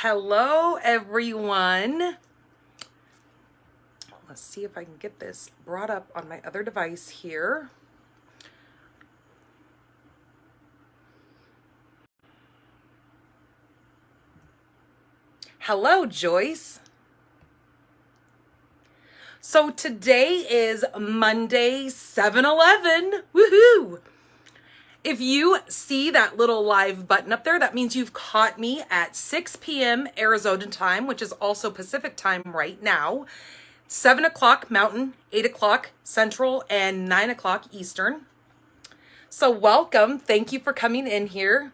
Hello, everyone. Let's see if I can get this brought up on my other device here. Hello, Joyce. So today is Monday, 7/11. Woohoo! If you see that little live button up there, that means you've caught me at 6 p.m. Arizona time, which is also Pacific time right now. 7 o'clock Mountain, 8 o'clock Central, and 9 o'clock Eastern. So welcome. Thank you for coming in here.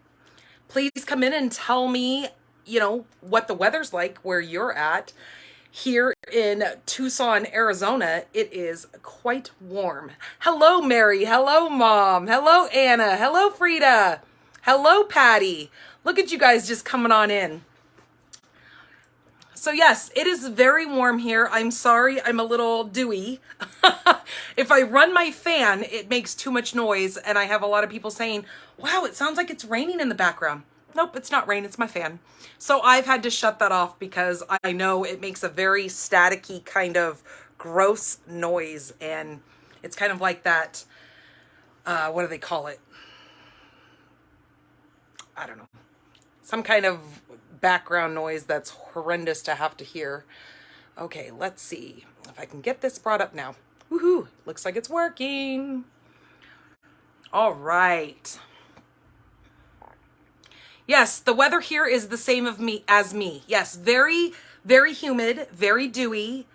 Please come in and tell me, what the weather's like where you're at. Here in Tucson, Arizona, it is quite warm. Hello, Mary. Hello, Mom. Hello, Anna. Hello, Frida. Hello, Patty. Look at you guys just coming on in. So yes, it is very warm here. I'm sorry, I'm a little dewy. If I run my fan, it makes too much noise, and I have a lot of people saying, wow, it sounds like it's raining in the background. Nope, it's not rain, it's my fan. So I've had to shut that off because I know it makes a very staticky kind of gross noise, and it's kind of like that, what do they call it? I don't know. Some kind of background noise that's horrendous to have to hear. Okay, let's see if I can get this brought up now. Woohoo, looks like it's working. All right. Yes, the weather here is the same as me. Yes, very, very humid, very dewy.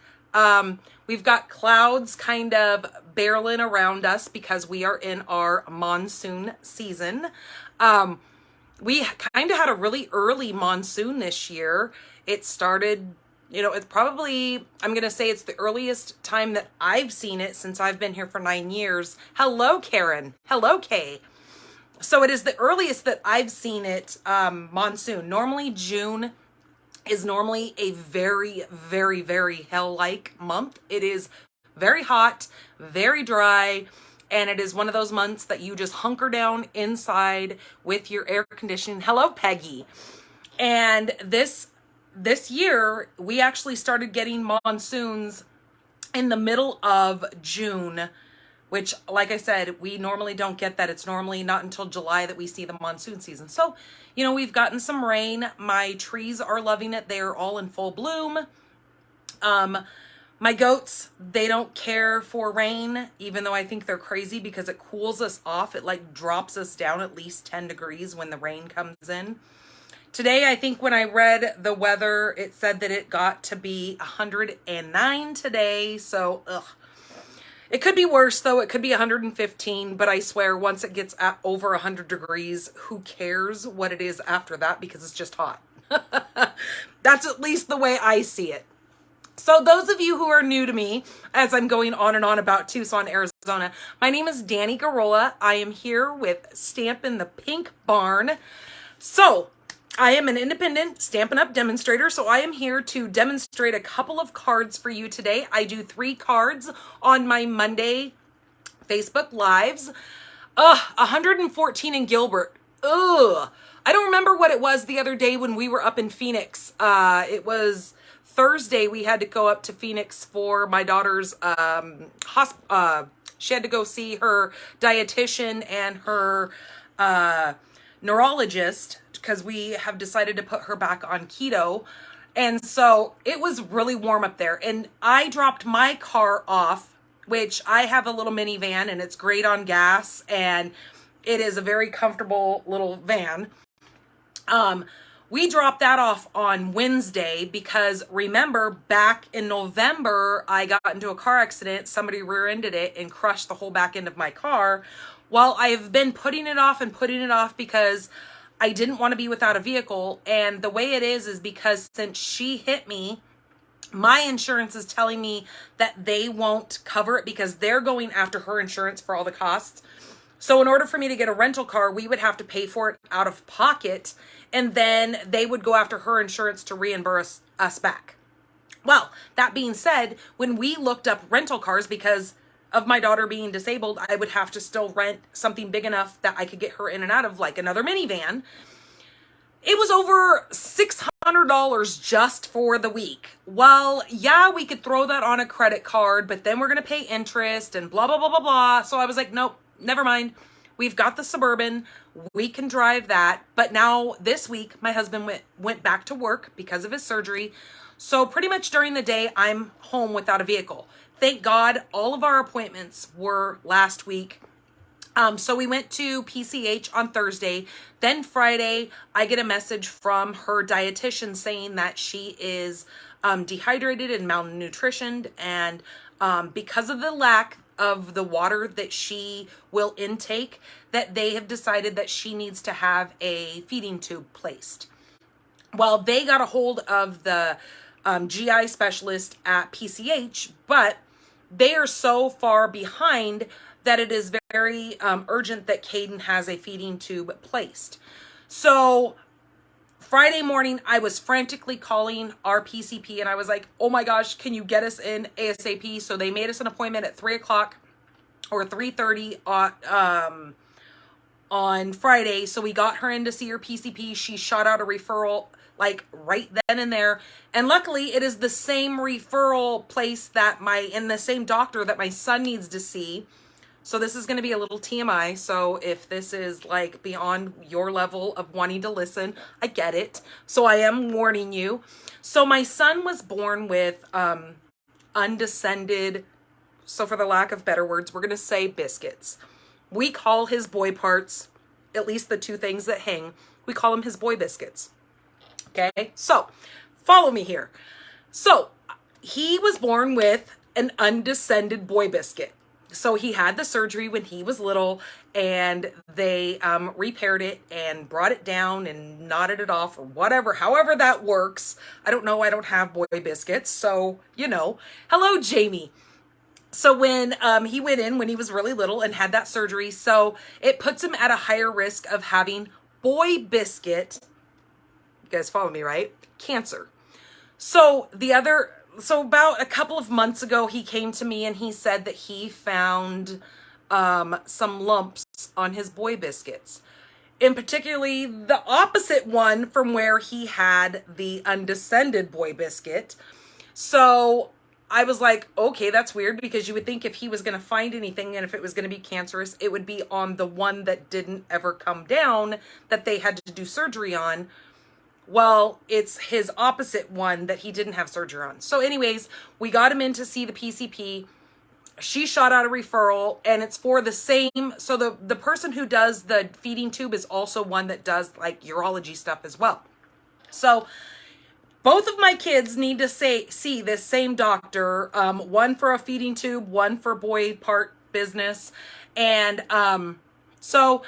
We've got clouds kind of barreling around us because we are in our monsoon season. We kind of had a really early monsoon this year. It started, it's probably, I'm going to say it's the earliest time that I've seen it since I've been here for 9 years. Hello, Karen. Hello, Kay. So it is the earliest that I've seen it, monsoon. Normally June is normally a very, very, very hell-like month. It is very hot, very dry, and it is one of those months that you just hunker down inside with your air conditioning. Hello, Peggy. And this year, we actually started getting monsoons in the middle of June, which, like I said, we normally don't get that. It's normally not until July that we see the monsoon season. So, we've gotten some rain. My trees are loving it. They are all in full bloom. My goats, they don't care for rain, even though I think they're crazy because it cools us off. It like drops us down at least 10 degrees when the rain comes in. Today, I think when I read the weather, it said that it got to be 109 today. So, It could be worse though. It could be 115, but I swear once it gets over 100 degrees, who cares what it is after that because it's just hot. That's at least the way I see it. So those of you who are new to me, as I'm going on and on about Tucson, Arizona, my name is Danny Garola. I am here with Stampin' the Pink Barn. So I am an independent Stampin' Up demonstrator, so I am here to demonstrate a couple of cards for you today. I do 3 cards on my Monday Facebook Lives. 114 in Gilbert. Ugh. I don't remember what it was the other day when we were up in Phoenix. It was Thursday. We had to go up to Phoenix for my daughter's she had to go see her dietitian and her neurologist because we have decided to put her back on keto. And so it was really warm up there. And I dropped my car off, which I have a little minivan and it's great on gas. And it is a very comfortable little van. We dropped that off on Wednesday because remember back in November, I got into a car accident. Somebody rear-ended it and crushed the whole back end of my car. Well, I've been putting it off because I didn't want to be without a vehicle. And the way it is because since she hit me, my insurance is telling me that they won't cover it because they're going after her insurance for all the costs. So in order for me to get a rental car, we would have to pay for it out of pocket. And then they would go after her insurance to reimburse us back. Well, that being said, when we looked up rental cars, because of my daughter being disabled, I would have to still rent something big enough that I could get her in and out of, like another minivan. It was over $600 just for the week. Well, yeah, we could throw that on a credit card, but then we're going to pay interest and blah, blah, blah, blah, blah. So I was like, nope, never mind. We've got the Suburban. We can drive that. But now this week, my husband went back to work because of his surgery. So pretty much during the day, I'm home without a vehicle. Thank God all of our appointments were last week. So we went to PCH on Thursday. Then Friday, I get a message from her dietitian saying that she is dehydrated and malnutritioned. And because of the lack of the water that she will intake, that they have decided that she needs to have a feeding tube placed. Well, they got a hold of the GI specialist at PCH, but they are so far behind that it is very urgent that Caden has a feeding tube placed. So Friday morning, I was frantically calling our PCP and I was like, oh my gosh, can you get us in ASAP? So they made us an appointment at 3 o'clock or 3:30 on Friday. So we got her in to see her PCP. She shot out a referral like right then and there. And luckily it is the same referral place that and the same doctor that my son needs to see. So this is going to be a little TMI. So if this is like beyond your level of wanting to listen, I get it. So I am warning you. So my son was born with undescended, so for the lack of better words, we're going to say biscuits. We call his boy parts, at least the two things that hang, we call them his boy biscuits. Okay, so follow me here. So he was born with an undescended boy biscuit. So he had the surgery when he was little and they repaired it and brought it down and knotted it off or whatever, however that works. I don't know. I don't have boy biscuits. So, you know, hello, Jamie. So when he went in when he was really little and had that surgery, so it puts him at a higher risk of having boy biscuit. You guys follow me, right? Cancer. So about a couple of months ago, he came to me and he said that he found some lumps on his boy biscuits. In particularly the opposite one from where he had the undescended boy biscuit. So I was like, okay, that's weird, because you would think if he was going to find anything and if it was going to be cancerous, it would be on the one that didn't ever come down that they had to do surgery on. Well, it's his opposite one that he didn't have surgery on. So anyways, we got him in to see the PCP. She shot out a referral and it's for the same. So the person who does the feeding tube is also one that does like urology stuff as well. So both of my kids need to see this same doctor, one for a feeding tube, one for boy part business. And so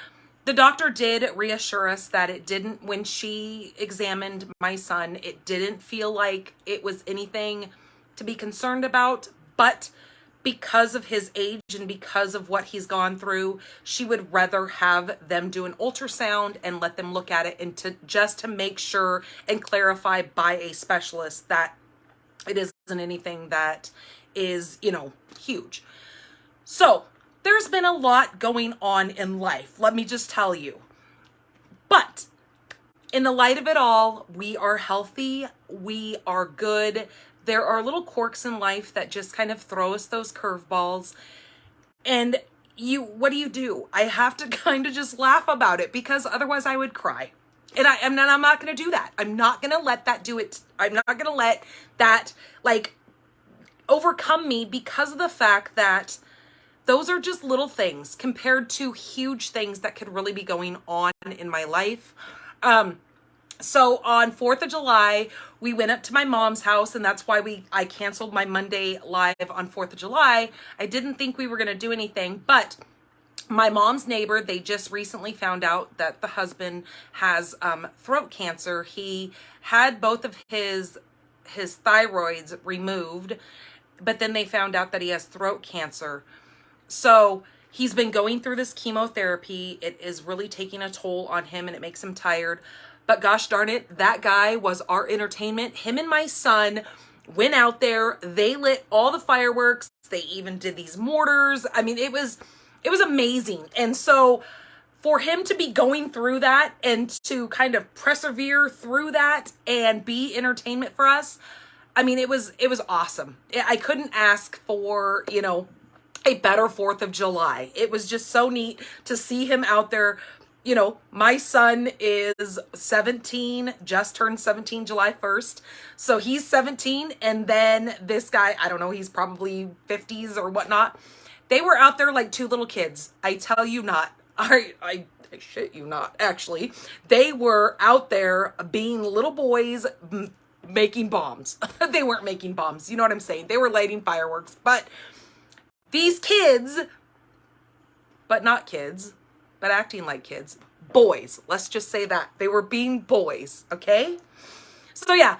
the doctor did reassure us that it didn't, when she examined my son, it didn't feel like it was anything to be concerned about, but because of his age and because of what he's gone through, she would rather have them do an ultrasound and let them look at it and just to make sure and clarify by a specialist that it isn't anything that is, you know, huge. So there's been a lot going on in life, let me just tell you. But in the light of it all, we are healthy, we are good. There are little quirks in life that just kind of throw us those curveballs. And what do? I have to kind of just laugh about it because otherwise I would cry. And I'm not going to do that. I'm not going to let that do it. I'm not going to let that like overcome me because of the fact that those are just little things compared to huge things that could really be going on in my life. So on 4th of July, we went up to my mom's house, and that's why I canceled my Monday live on 4th of July. I didn't think we were going to do anything, but my mom's neighbor, they just recently found out that the husband has throat cancer. He had both of his thyroids removed, but then they found out that he has throat cancer. So he's been going through this chemotherapy. It is really taking a toll on him and it makes him tired. But gosh darn it, that guy was our entertainment. Him and my son went out there. They lit all the fireworks. They even did these mortars. I mean, it was amazing. And so for him to be going through that and to kind of persevere through that and be entertainment for us, I mean, it was awesome. I couldn't ask for, you know, a better 4th of July. It was just so neat to see him out there. You know, my son is 17, just turned 17 July 1st. So he's 17. And then this guy, I don't know, he's probably 50s or whatnot. They were out there like 2 little kids. I tell you not. I shit you not, actually. They were out there being little boys making bombs. They weren't making bombs. You know what I'm saying? They were lighting fireworks. But these kids, but not kids, but acting like kids, boys. Let's just say that. They were being boys, okay? So yeah,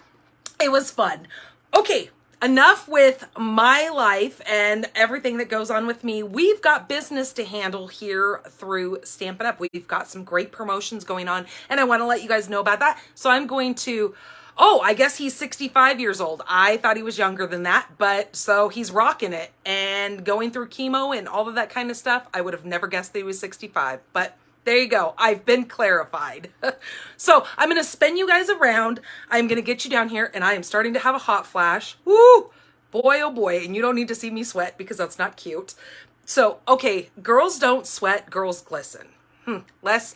it was fun. Okay, enough with my life and everything that goes on with me. We've got business to handle here through Stampin' Up. We've got some great promotions going on, and I want to let you guys know about that. So I'm going to, oh, I guess he's 65 years old. I thought he was younger than that, but so he's rocking it and going through chemo and all of that kind of stuff. I would have never guessed that he was 65, but there you go. I've been clarified. So I'm going to spin you guys around. I'm going to get you down here, and I am starting to have a hot flash. Woo! Boy, oh boy. And you don't need to see me sweat because that's not cute. So, okay, girls don't sweat, girls glisten. Let's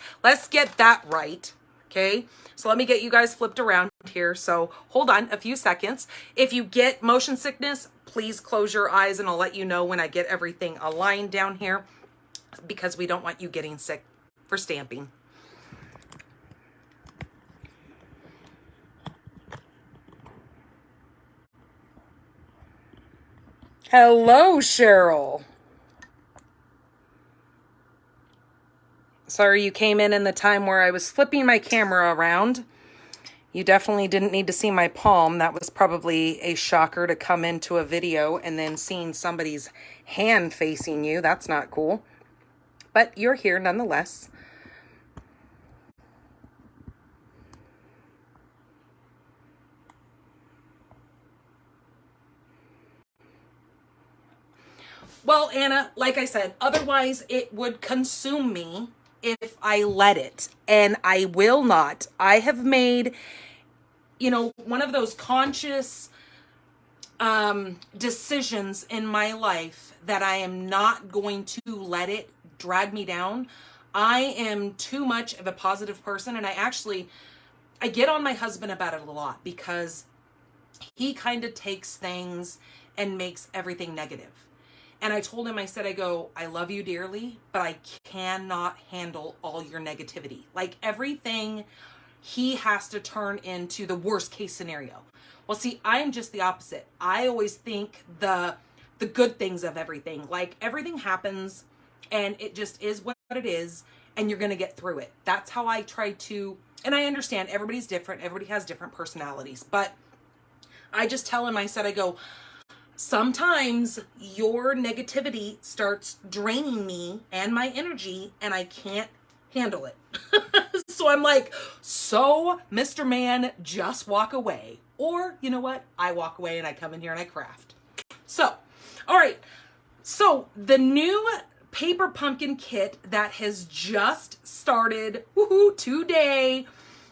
get that right. Okay, so let me get you guys flipped around here. So hold on a few seconds. If you get motion sickness, please close your eyes and I'll let you know when I get everything aligned down here, because we don't want you getting sick for stamping. Hello, Cheryl. Sorry you came in the time where I was flipping my camera around. You definitely didn't need to see my palm. That was probably a shocker to come into a video and then seeing somebody's hand facing you. That's not cool. But you're here nonetheless. Well, Anna, like I said, otherwise it would consume me if I let it, and I will not. I have made, you know, one of those conscious decisions in my life that I am not going to let it drag me down. I am too much of a positive person, and I get on my husband about it a lot because he kind of takes things and makes everything negative. And I told him, I said, I love you dearly, but I cannot handle all your negativity. Like everything, he has to turn into the worst case scenario. Well, see, I'm just the opposite. I always think the good things of everything. Like everything happens and it just is what it is, and you're going to get through it. That's how I try to, and I understand everybody's different. Everybody has different personalities, but I just tell him, I said, sometimes your negativity starts draining me and my energy, and I can't handle it. So I'm like, so Mr. Man, just walk away. Or you know what? I walk away and I come in here and I craft. So, all right. So the new paper pumpkin kit that has just started today.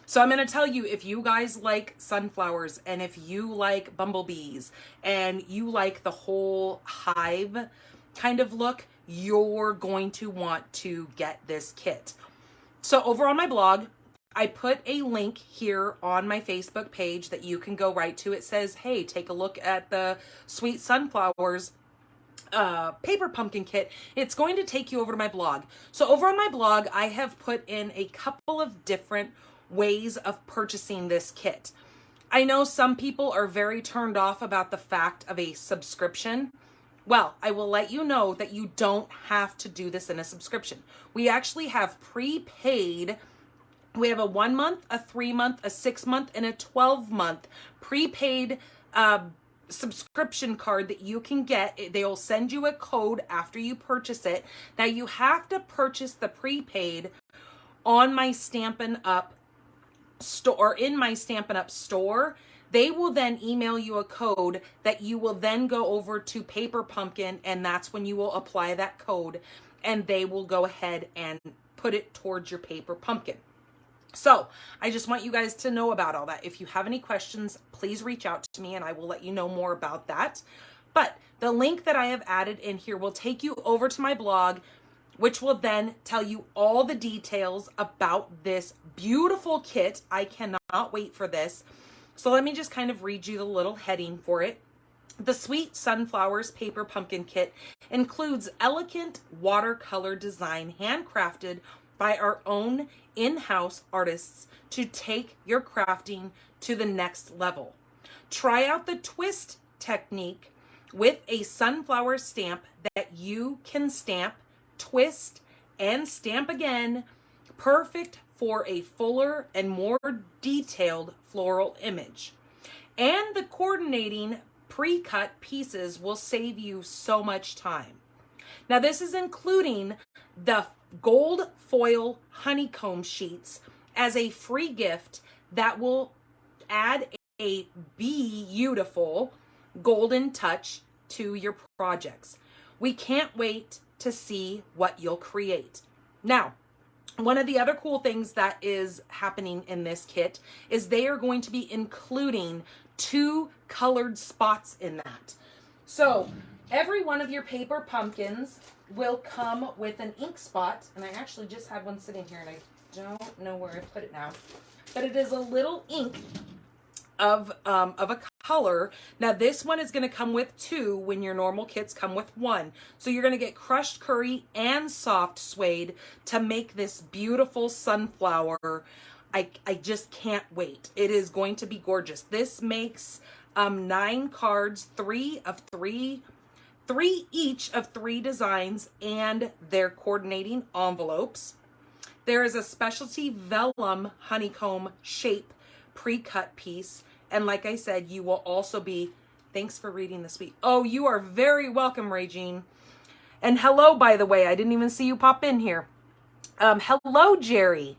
So I'm going to tell you, if you guys like sunflowers and if you like bumblebees and you like the whole hive kind of look, you're going to want to get this kit. So over on my blog, I put a link here on my Facebook page that you can go right to. It says, hey, take a look at the Sweet Sunflowers paper pumpkin kit. It's going to take you over to my blog. So over on my blog, I have put in a couple of different ways of purchasing this kit. I know some people are very turned off about the fact of a subscription. Well, I will let you know that you don't have to do this in a subscription. We actually have prepaid. We have a 1 month, a 3 month, a 6 month, and a 12-month prepaid subscription card that you can get. They'll send you a code after you purchase it. Now you have to purchase the prepaid on my Stampin' Up store, in my Stampin' Up store. They will then email you a code that you will then go over to Paper Pumpkin, and that's when you will apply that code, and they will go ahead and put it towards your paper pumpkin. So I just want you guys to know about all that. If you have any questions, please reach out to me and I will let you know more about that. But the link that I have added in here will take you over to my blog, which will then tell you all the details about this beautiful kit. I cannot wait for this. So let me just kind of read you the little heading for it. The Sweet Sunflowers Paper Pumpkin Kit includes elegant watercolor design handcrafted by our own in-house artists to take your crafting to the next level. Try out the twist technique with a sunflower stamp that you can stamp, twist, and stamp again, perfect for a fuller and more detailed floral image. And the coordinating pre-cut pieces will save you so much time. Now this is including the gold foil honeycomb sheets as a free gift that will add a beautiful golden touch to your projects. We can't wait to see what you'll create. Now, one of the other cool things that is happening in this kit is they are going to be including 2 colored spots in that. So every one of your paper pumpkins will come with an ink spot, and I actually just had one sitting here and I don't know where I put it now, but it is a little ink of a color. Now this one is going to come with 2 when your normal kits come with 1. So you're going to get crushed curry and soft suede to make this beautiful sunflower. I just can't wait. It is going to be gorgeous. This makes 9 cards, 3 each of 3 designs and their coordinating envelopes. There is a specialty vellum honeycomb shape pre-cut piece. And like I said, you will also be, thanks for reading this week. Oh, you are very welcome, Regine. And hello, by the way, I didn't even see you pop in here. Hello, Jerry.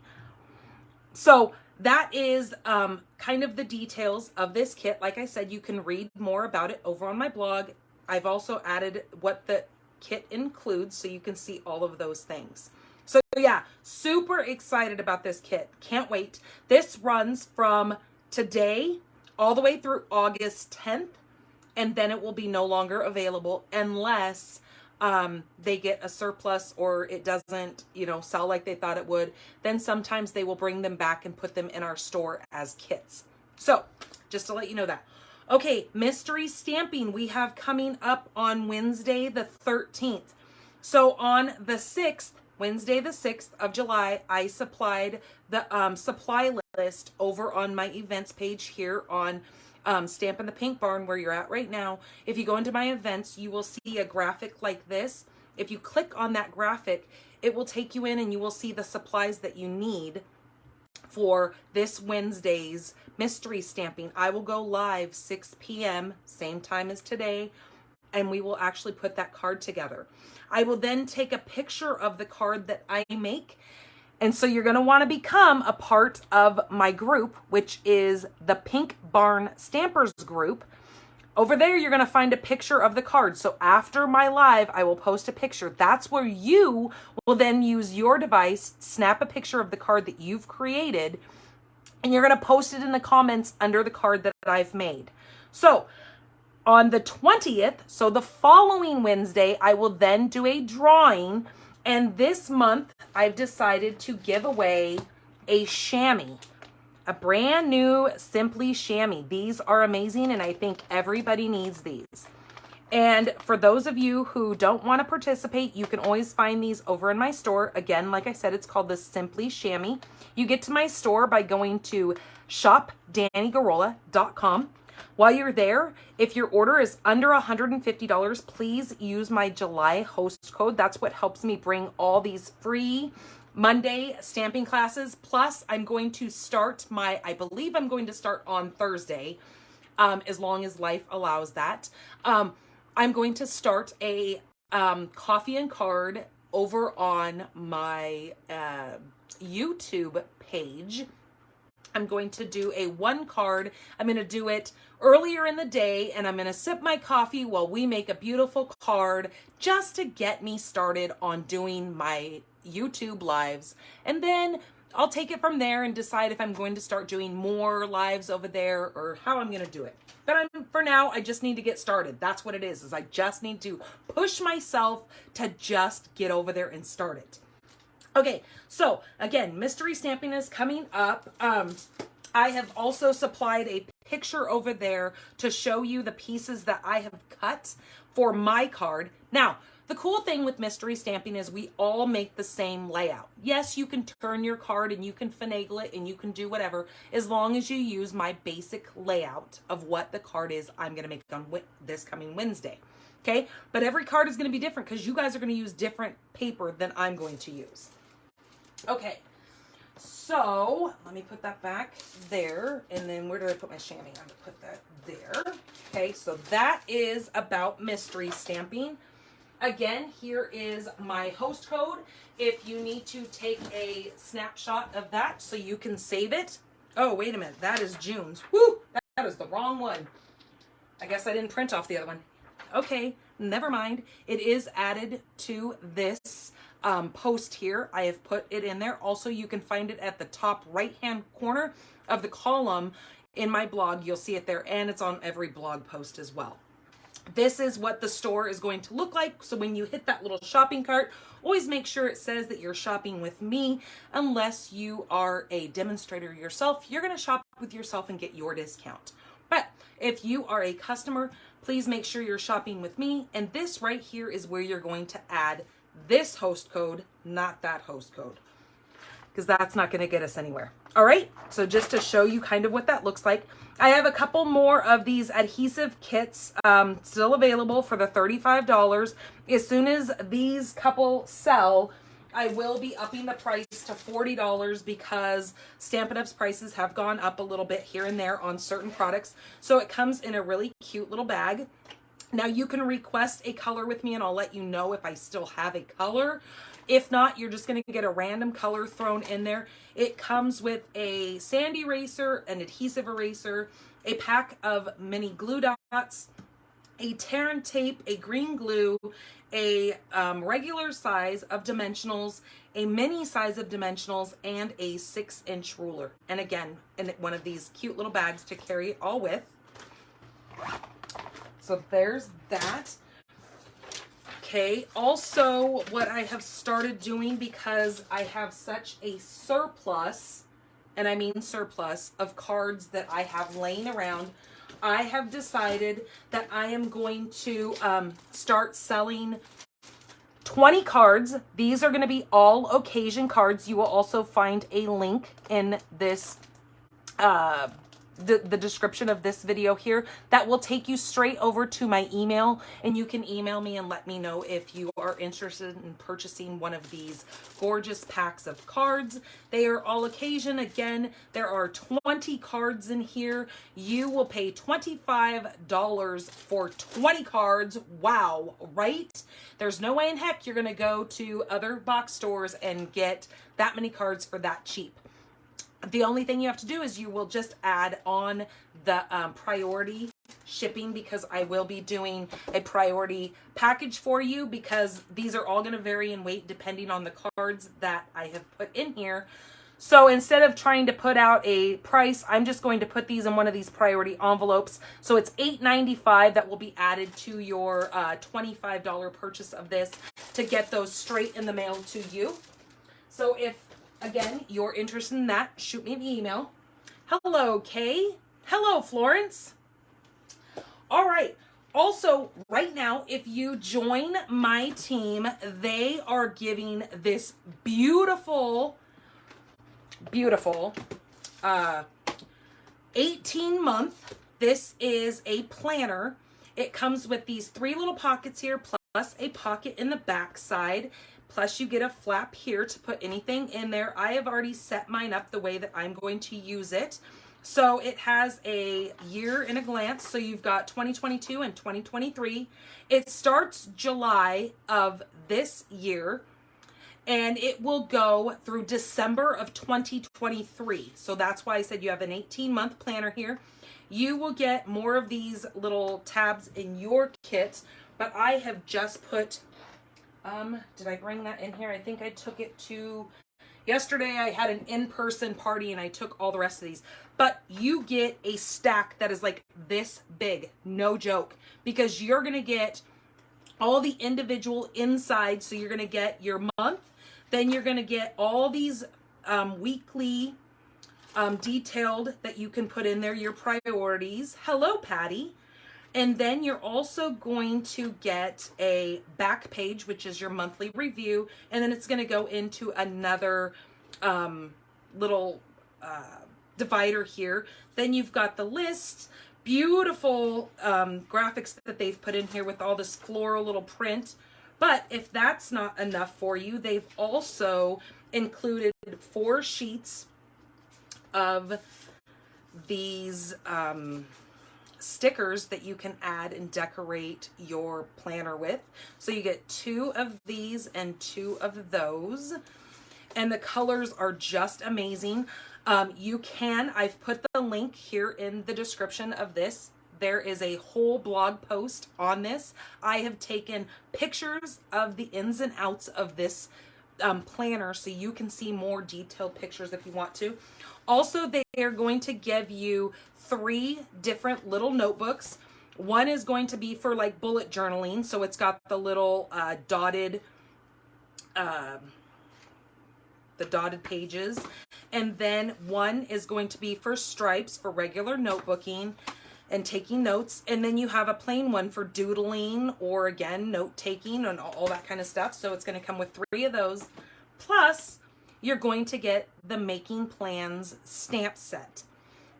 So that is kind of the details of this kit. Like I said, you can read more about it over on my blog. I've also added what the kit includes so you can see all of those things. So yeah, super excited about this kit. Can't wait. This runs from today all the way through August 10th, and then it will be no longer available unless they get a surplus or it doesn't, sell like they thought it would. Then sometimes they will bring them back and put them in our store as kits. So just to let you know that. Okay, mystery stamping we have coming up on Wednesday the 13th. So on the 6th, Wednesday the 6th of July, I supplied the supply list over on my events page here on Stampin' the Pink Barn, where you're at right now. If you go into my events, you will see a graphic like this. If you click on that graphic, it will take you in and you will see the supplies that you need for this Wednesday's mystery stamping. I will go live 6 p.m., same time as today, and we will actually put that card together. I will then take a picture of the card that I make. And so you're going to want to become a part of my group, which is the Pink Barn Stampers group. Over there, you're going to find a picture of the card. So after my live, I will post a picture. That's where you will then use your device, snap a picture of the card that you've created, and you're going to post it in the comments under the card that I've made. So on the 20th, so the following Wednesday, I will then do a drawing. And this month, I've decided to give away a chamois, a brand new Simply chamois. These are amazing, and I think everybody needs these. And for those of you who don't want to participate, you can always find these over in my store. Again, like I said, it's called the Simply chamois. You get to my store by going to shopdannygarola.com. While you're there, if your order is under $150, please use my July host code. That's what helps me bring all these free Monday stamping classes. Plus, I'm going to start I believe I'm going to start on Thursday, as long as life allows that. I'm going to start a coffee and card over on my YouTube page. I'm going to do a 1 card. I'm going to do it earlier in the day, and I'm going to sip my coffee while we make a beautiful card just to get me started on doing my YouTube lives, and then I'll take it from there and decide if I'm going to start doing more lives over there or how I'm going to do it. But for now, I just need to get started. That's what it is I just need to push myself to just get over there and start it. Okay, so again, mystery stamping is coming up. I have also supplied a picture over there to show you the pieces that I have cut for my card. Now, the cool thing with mystery stamping is we all make the same layout. Yes, you can turn your card and you can finagle it and you can do whatever, as long as you use my basic layout of what the card is I'm going to make on this coming Wednesday. Okay, but every card is going to be different because you guys are going to use different paper than I'm going to use. Okay, so let me put that back there, and then where did I put my chamois? I'm going to put that there. Okay, so that is about mystery stamping. Again, here is my host code if you need to take a snapshot of that so you can save it. Oh, wait a minute, that is June's. Woo, that is the wrong one. I guess I didn't print off the other one. Okay, never mind. It is added to this post here. I have put it in there. Also, you can find it at the top right-hand corner of the column in my blog. You'll see it there, and it's on every blog post as well. This is what the store is going to look like. So when you hit that little shopping cart, always make sure it says that you're shopping with me. Unless you are a demonstrator yourself, you're going to shop with yourself and get your discount. But if you are a customer, please make sure you're shopping with me. And this right here is where you're going to add this host code, not that host code, because that's not going to get us anywhere. All right, so just to show you kind of what that looks like, I have a couple more of these adhesive kits still available for the $35. As soon as these couple sell, I will be upping the price to $40 because Stampin' Up's prices have gone up a little bit here and there on certain products. So it comes in a really cute little bag. Now you can request a color with me and I'll let you know if I still have a color. If not, you're just going to get a random color thrown in there. It comes with a sand eraser, an adhesive eraser, a pack of mini glue dots, a tear and tape, a green glue, a regular size of dimensionals, a mini size of dimensionals, and a 6-inch ruler. And again, in one of these cute little bags to carry it all with. So there's that. Okay, also what I have started doing, because I have such a surplus, and I mean surplus, of cards that I have laying around, I have decided that I am going to start selling 20 cards. These are going to be all occasion cards. You will also find a link in this the description of this video here that will take you straight over to my email, and you can email me and let me know if you are interested in purchasing one of these gorgeous packs of cards. They are all occasion. Again, there are 20 cards in here. You will pay $25 for 20 cards. Wow, right? There's no way in heck you're gonna go to other box stores and get that many cards for that cheap. The only thing you have to do is you will just add on the priority shipping, because I will be doing a priority package for you, because these are all going to vary in weight depending on the cards that I have put in here. So instead of trying to put out a price, I'm just going to put these in one of these priority envelopes. So it's $8.95 that will be added to your $25 purchase of this to get those straight in the mail to you. So if again, you're interested in that, shoot me an email. Hello, Kay. Hello, Florence. All right. Also, right now, if you join my team, they are giving this beautiful, beautiful 18-month. This is a planner. It comes with these 3 little pockets here, plus a pocket in the back side. Plus you get a flap here to put anything in there. I have already set mine up the way that I'm going to use it. So it has a year in a glance. So you've got 2022 and 2023. It starts July of this year and it will go through December of 2023. So that's why I said you have an 18-month planner here. You will get more of these little tabs in your kit, but I have just put Did I bring that in here? I think I took it to, yesterday I had an in-person party and I took all the rest of these. But you get a stack that is like this big, no joke, because you're going to get all the individual inside. So you're going to get your month, then you're going to get all these weekly detailed that you can put in there, your priorities. Hello, Patty. And then you're also going to get a back page, which is your monthly review. And then it's going to go into another little divider here. Then you've got the list, beautiful graphics that they've put in here with all this floral little print. But if that's not enough for you, they've also included 4 sheets of these stickers that you can add and decorate your planner with. So you get 2 of these and 2 of those. And the colors are just amazing. I've put the link here in the description of this. There is a whole blog post on this. I have taken pictures of the ins and outs of this planner so you can see more detailed pictures if you want to. Also, they are going to give you 3 different little notebooks. One is going to be for like bullet journaling. So it's got the little dotted pages. And then one is going to be for stripes for regular notebooking and taking notes. And then you have a plain one for doodling or again, note taking and all that kind of stuff. So it's going to come with 3 of those. Plus, you're going to get the Making Plans stamp set.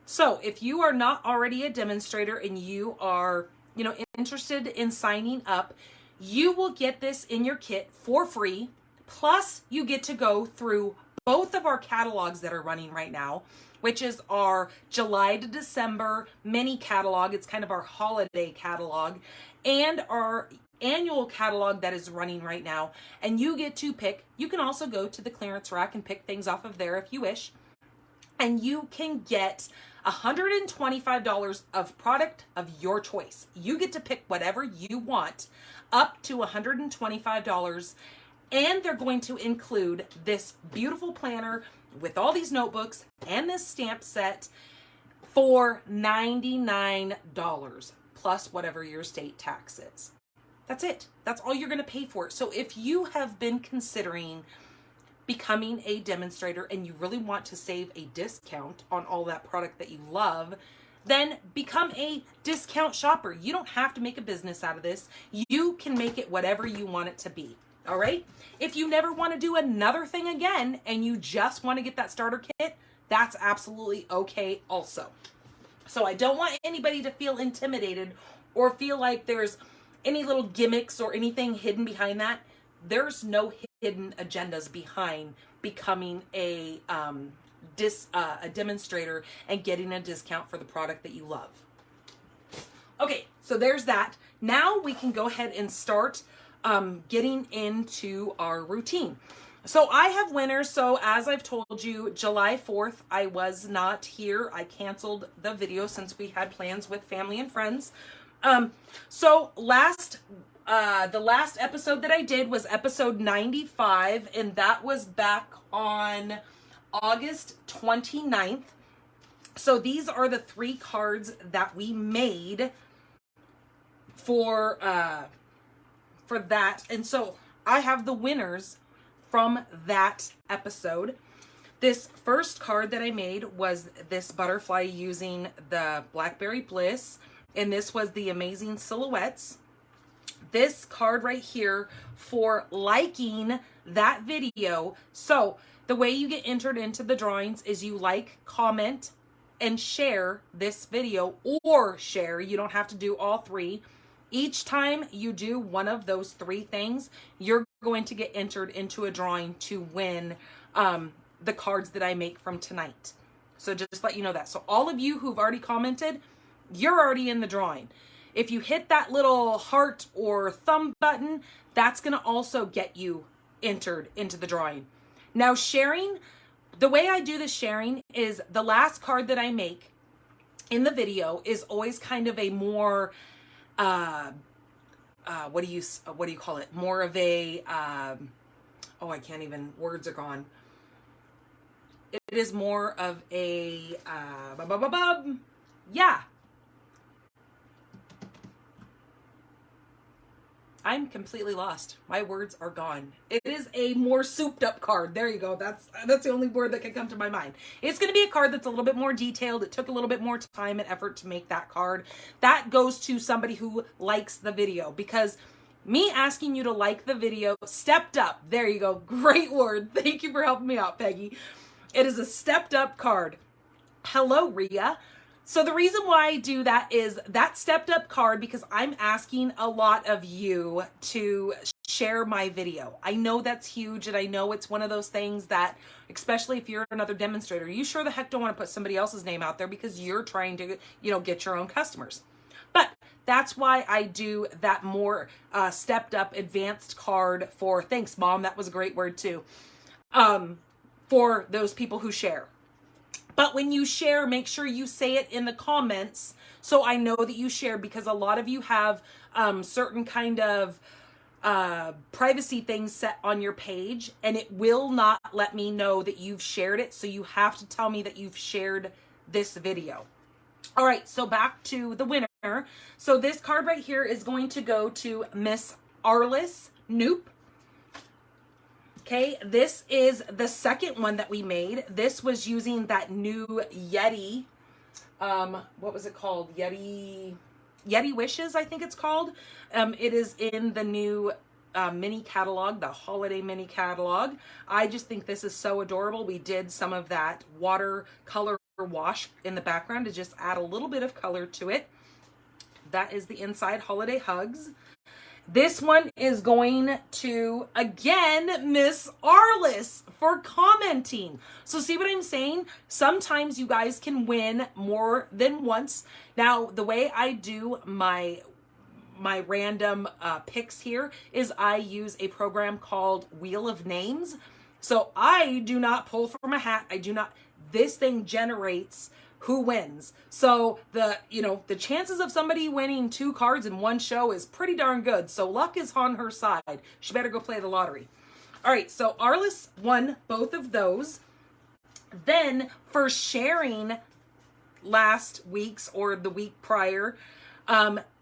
So if you are not already a demonstrator and you are, interested in signing up, you will get this in your kit for free. Plus, you get to go through both of our catalogs that are running right now, which is our July to December mini catalog. It's kind of our holiday catalog, and our annual catalog that is running right now. And you get to pick. You can also go to the clearance rack and pick things off of there if you wish. And you can get $125 of product of your choice. You get to pick whatever you want, up to $125. And they're going to include this beautiful planner with all these notebooks and this stamp set for $99 plus whatever your state tax is. That's it. That's all you're going to pay for it. So if you have been considering becoming a demonstrator and you really want to save a discount on all that product that you love, then become a discount shopper. You don't have to make a business out of this. You can make it whatever you want it to be. All right. If you never want to do another thing again and you just want to get that starter kit, that's absolutely okay also. So I don't want anybody to feel intimidated or feel like there's any little gimmicks or anything hidden behind that. There's no hidden agendas behind becoming a demonstrator and getting a discount for the product that you love. Okay, so there's that. Now we can go ahead and start getting into our routine. So I have winners. So as I've told you, July 4th, I was not here. I canceled the video since we had plans with family and friends. So the last episode that I did was episode 95, and that was back on August 29th. So these are the 3 cards that we made for that. And so I have the winners from that episode. This first card that I made was this butterfly using the Blackberry Bliss, and this was the Amazing Silhouettes. This card right here for liking that video. So the way you get entered into the drawings is you like, comment, and share this video, or share. You don't have to do all 3. Each time you do one of those 3 things, you're going to get entered into a drawing to win the cards that I make from tonight. So just let you know that. So all of you who've already commented, you're already in the drawing. If you hit that little heart or thumb button, that's going to also get you entered into the drawing. Now, sharing, the way I do this sharing is the last card that I make in the video is always kind of a more what do you call it? More of a, oh, I can't even, words are gone. It is more of a, yeah. I'm completely lost. My words are gone. It is a more souped up card. There you go. That's the only word that can come to my mind. It's going to be a card that's a little bit more detailed. It took a little bit more time and effort to make that card. That goes to somebody who likes the video, because me asking you to like the video stepped up. There you go. Great word. Thank you for helping me out, Peggy. It is a stepped up card. Hello, Rhea. So the reason why I do that is that stepped up card, because I'm asking a lot of you to share my video. I know that's huge, and I know it's one of those things that, especially if you're another demonstrator, you sure the heck don't want to put somebody else's name out there because you're trying to, get your own customers. But that's why I do that more stepped up advanced card for, thanks Mom, that was a great word too, for those people who share. But when you share, make sure you say it in the comments so I know that you share, because a lot of you have certain kind of privacy things set on your page, and it will not let me know that you've shared it. So you have to tell me that you've shared this video. All right, so back to the winner. So this card right here is going to go to Miss Arliss Noop. Okay, this is the second one that we made. This was using that new Yeti, what was it called? Yeti Wishes, I think it's called. It is in the new mini catalog, the holiday mini catalog. I just think this is so adorable. We did some of that watercolor wash in the background to just add a little bit of color to it. That is the inside holiday hugs. This one is going to, again, Miss Arliss for commenting. So see what I'm saying? Sometimes you guys can win more than once. Now, the way I do my random picks here is I use a program called Wheel of Names. So I do not pull from a hat. This thing generates who wins. So the chances of somebody winning 2 cards in one show is pretty darn good. So luck is on her side. She better go play the lottery. All right, so Arliss won both of those. Then for sharing last week's or the week prior,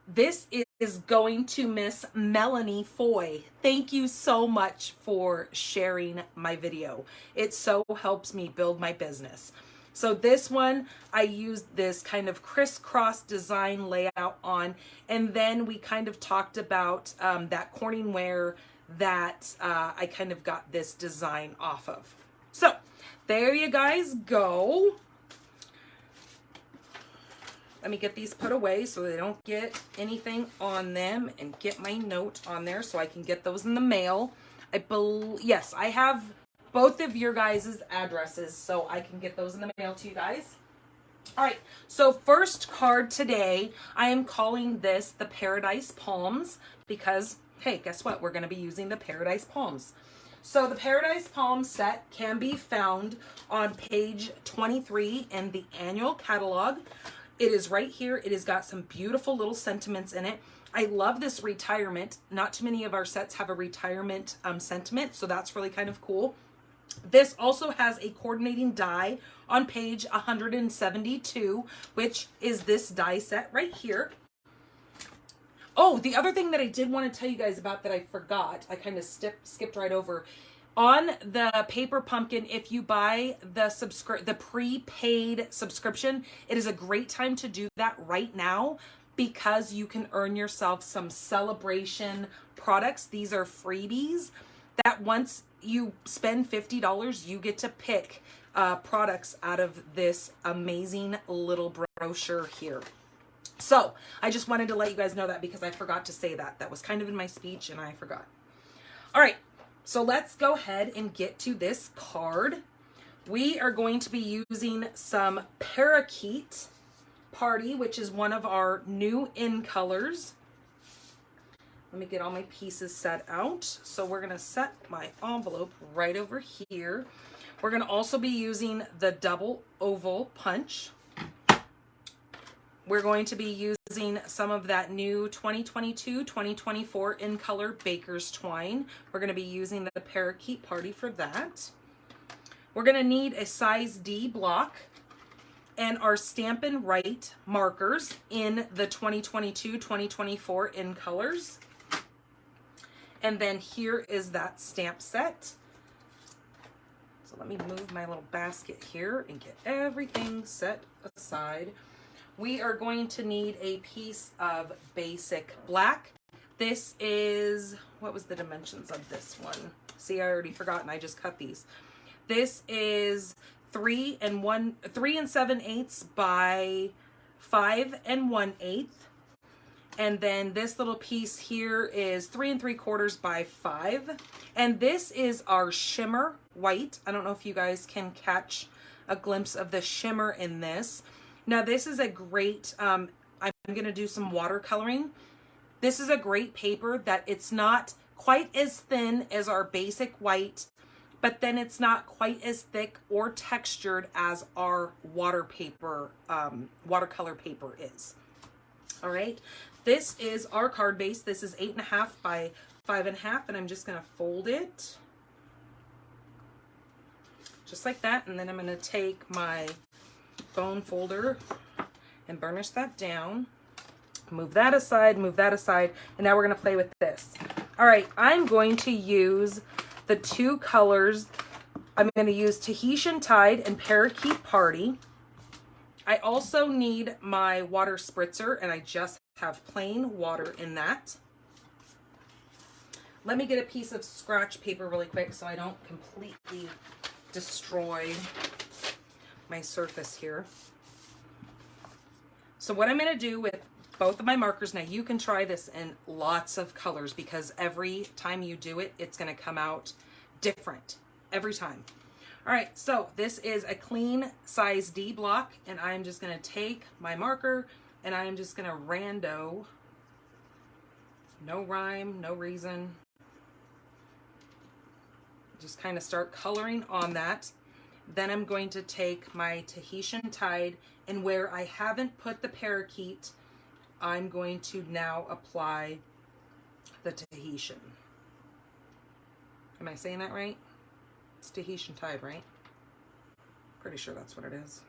this is going to Miss Melanie Foy. Thank you so much for sharing my video. It so helps me build my business. So this one, I used this kind of crisscross design layout on, and then we kind of talked about that Corningware that I kind of got this design off of. So there you guys go. Let me get these put away so they don't get anything on them, and get my note on there so I can get those in the mail. Yes, I have both of your guys' addresses, so I can get those in the mail to you guys. All right, so first card today, I am calling this the Paradise Palms, because, hey, guess what? We're going to be using the Paradise Palms. So the Paradise Palm set can be found on page 23 in the annual catalog. It is right here. It has got some beautiful little sentiments in it. I love this retirement. Not too many of our sets have a retirement sentiment, so that's really kind of cool. This also has a coordinating die on page 172, which is this die set right here. Oh, the other thing that I did want to tell you guys about that I forgot, I kind of skipped right over. On the Paper Pumpkin, if you buy the prepaid subscription, it is a great time to do that right now, because you can earn yourself some celebration products. These are freebies that once you spend $50, you get to pick products out of this amazing little brochure here. So I just wanted to let you guys know that, because I forgot to say that. That was kind of in my speech and I forgot. All right, so let's go ahead and get to this card. We are going to be using some Parakeet Party, which is one of our new in colors. Let me get all my pieces set out. So we're going to set my envelope right over here. We're going to also be using the double oval punch. we're going to be using some of that new 2022-2024 in color Baker's Twine. We're going to be using the Parakeet Party for that. We're going to need a size D block and our Stampin' Right markers in the 2022-2024 in colors. And then here is that stamp set. So let me move my little basket here and get everything set aside. We are going to need a piece of basic black. This is, what was the dimensions of this one? See, I already forgotten, I just cut these. This is 3 7/8 by 5 1/8. And then this little piece here is 3 3/4 by 5. And this is our shimmer white. I don't know if you guys can catch a glimpse of the shimmer in this. Now this is a great, I'm going to do some watercoloring. This is a great paper that it's not quite as thin as our basic white, but then it's not quite as thick or textured as our watercolor paper is. All right, this is our card base. This is 8.5 by 5.5, and I'm just going to fold it just like that. And then I'm going to take my bone folder and burnish that down. Move that aside, and now we're going to play with this. All right, I'm going to use the two colors. I'm going to use Tahitian Tide and Parakeet Party. I also need my water spritzer, and I just have plain water in that. Let me get a piece of scratch paper really quick so I don't completely destroy my surface here. So what I'm going to do with both of my markers, now you can try this in lots of colors because every time you do it, it's going to come out different every time. All right, so this is a clean size D block, and I'm just going to take my marker and I'm just going to rando, no rhyme, no reason, just kind of start coloring on that. Then I'm going to take my Tahitian Tide, and where I haven't put the parakeet, I'm going to now apply the Tahitian. Am I saying that right? It's Tahitian Tide, right? Pretty sure that's what it is.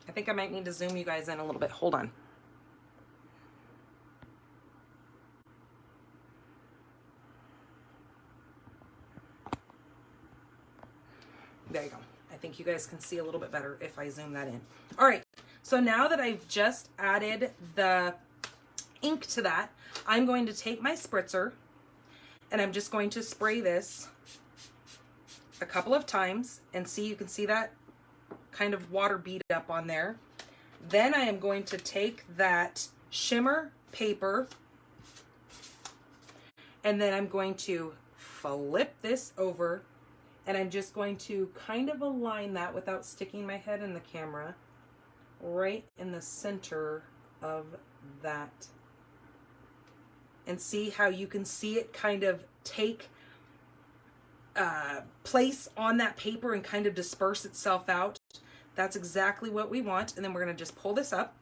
I think I might need to zoom you guys in a little bit. Hold on. There you go. I think you guys can see a little bit better if I zoom that in. All right, so now that I've just added the ink to that, I'm going to take my spritzer and I'm just going to spray this a couple of times, and see, you can see that kind of water bead up on there. Then I am going to take that shimmer paper and then I'm going to flip this over, and I'm just going to kind of align that without sticking my head in the camera right in the center of that. And see how you can see it kind of take place on that paper and kind of disperse itself out. That's exactly what we want. And then we're going to just pull this up.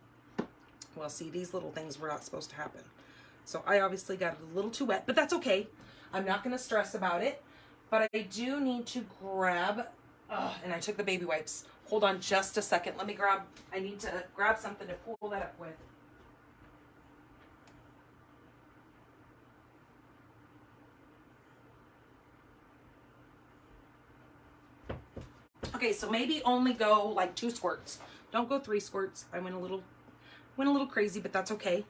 Well, see, these little things were not supposed to happen. So I obviously got it a little too wet, but that's okay. I'm not going to stress about it. But I do need to grab, and I took the baby wipes. Hold on just a second. Let me grab, I need to grab something to pull that up with. Okay, so maybe only go like 2 squirts. Don't go 3 squirts. I went a little crazy, but that's okay.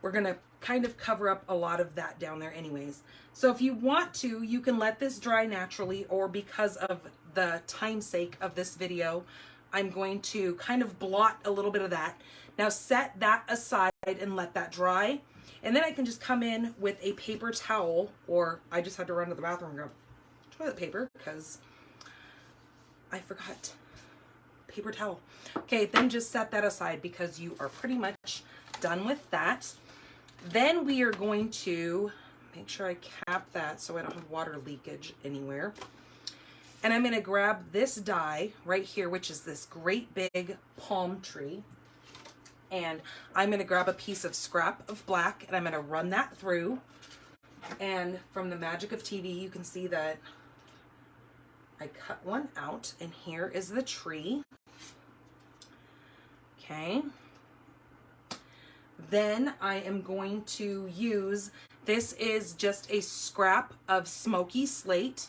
We're gonna kind of cover up a lot of that down there anyways. So if you want to, you can let this dry naturally, or because of the time sake of this video, I'm going to kind of blot a little bit of that. Now set that aside and let that dry. And then I can just come in with a paper towel, or I just had to run to the bathroom and grab toilet paper because I forgot paper towel. Okay, then just set that aside because you are pretty much done with that. Then we are going to make sure I cap that so I don't have water leakage anywhere. And I'm going to grab this die right here, which is this great big palm tree. And I'm going to grab a piece of scrap of black and I'm going to run that through. And from the magic of TV, you can see that I cut one out, and here is the tree. Okay. Then I am going to use, this is just a scrap of smoky slate,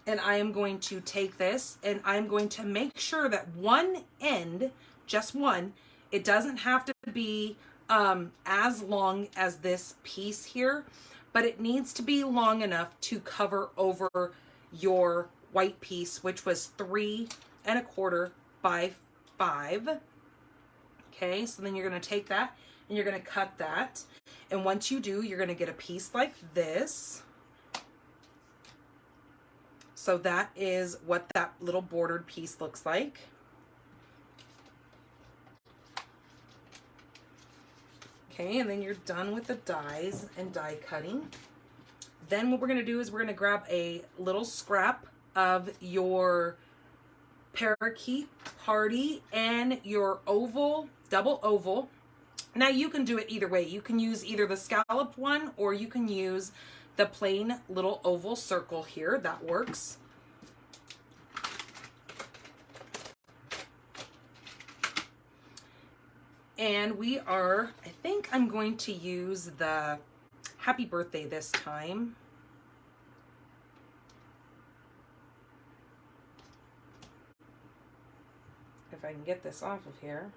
and I am going to take this and I'm going to make sure that one end, just one, it doesn't have to be as long as this piece here, but it needs to be long enough to cover over your white piece, which was 3 1/4 by 5. Okay, so then you're going to take that and you're going to cut that. And once you do, you're going to get a piece like this. So that is what that little bordered piece looks like. Okay, and then you're done with the dies and die cutting. Then what we're going to do is we're going to grab a little scrap of your parakeet party and your oval, double oval. Now you can do it either way. You can use either the scalloped one or you can use the plain little oval circle here. That works. And we are, I think I'm going to use the happy birthday this time. If I can get this off of here.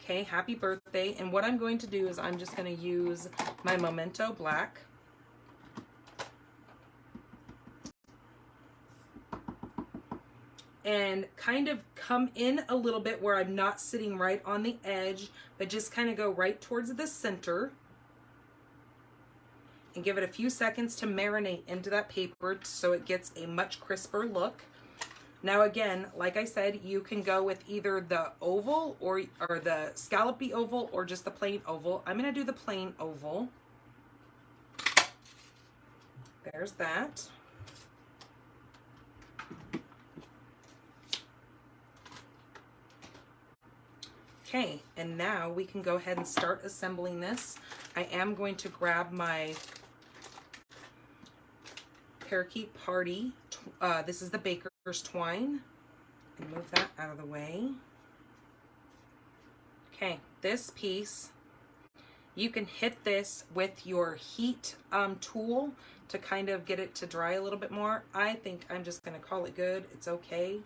Okay, happy birthday. And what I'm going to do is I'm just going to use my Memento Black. And kind of come in a little bit where I'm not sitting right on the edge, but just kind of go right towards the center. And give it a few seconds to marinate into that paper so it gets a much crisper look. Now again, like I said, you can go with either the oval or the scallopy oval or just the plain oval. I'm going to do the plain oval. There's that. Okay, and now we can go ahead and start assembling this. I am going to grab my parakeet party. This is the baker's twine. And move that out of the way. Okay, this piece, you can hit this with your heat tool to kind of get it to dry a little bit more. I think I'm just going to call it good. It's okay.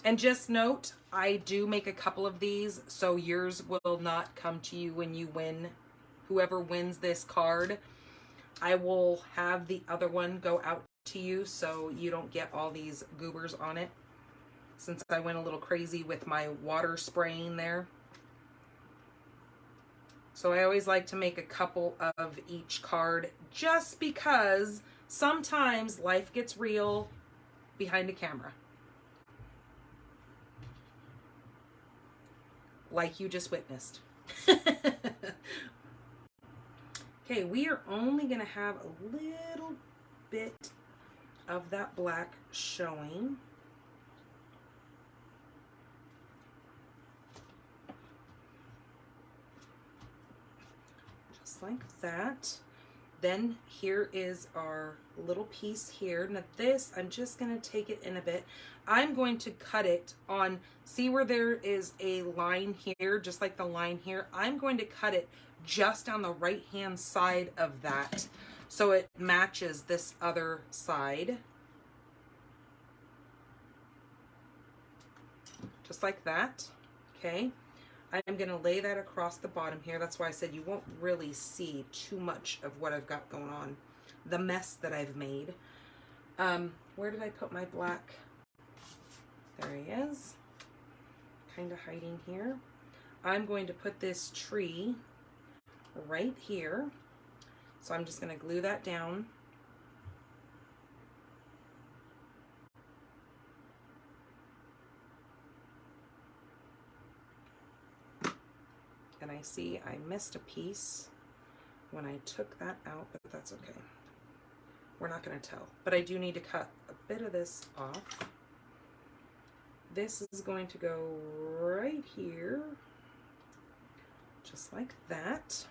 And just note, I do make a couple of these, so yours will not come to you when you win. Whoever wins this card, I will have the other one go out to you so you don't get all these goobers on it, since I went a little crazy with my water spraying there. So I always like to make a couple of each card just because sometimes life gets real behind a camera. Like you just witnessed. Okay, we are only going to have a little bit of that black showing. Just like that. Then here is our little piece here. Now this, I'm just going to take it in a bit. I'm going to cut it on, see where there is a line here, just like the line here. I'm going to cut it just on the right hand side of that so it matches this other side. Just like that. Okay. I'm going to lay that across the bottom here. That's why I said you won't really see too much of what I've got going on. The mess that I've made. Where did I put my black? There he is. Kind of hiding here. I'm going to put this tree right here. So I'm just going to glue that down. And I see I missed a piece when I took that out, but that's okay. We're not going to tell, but I do need to cut a bit of this off. This is going to go right here, just like that.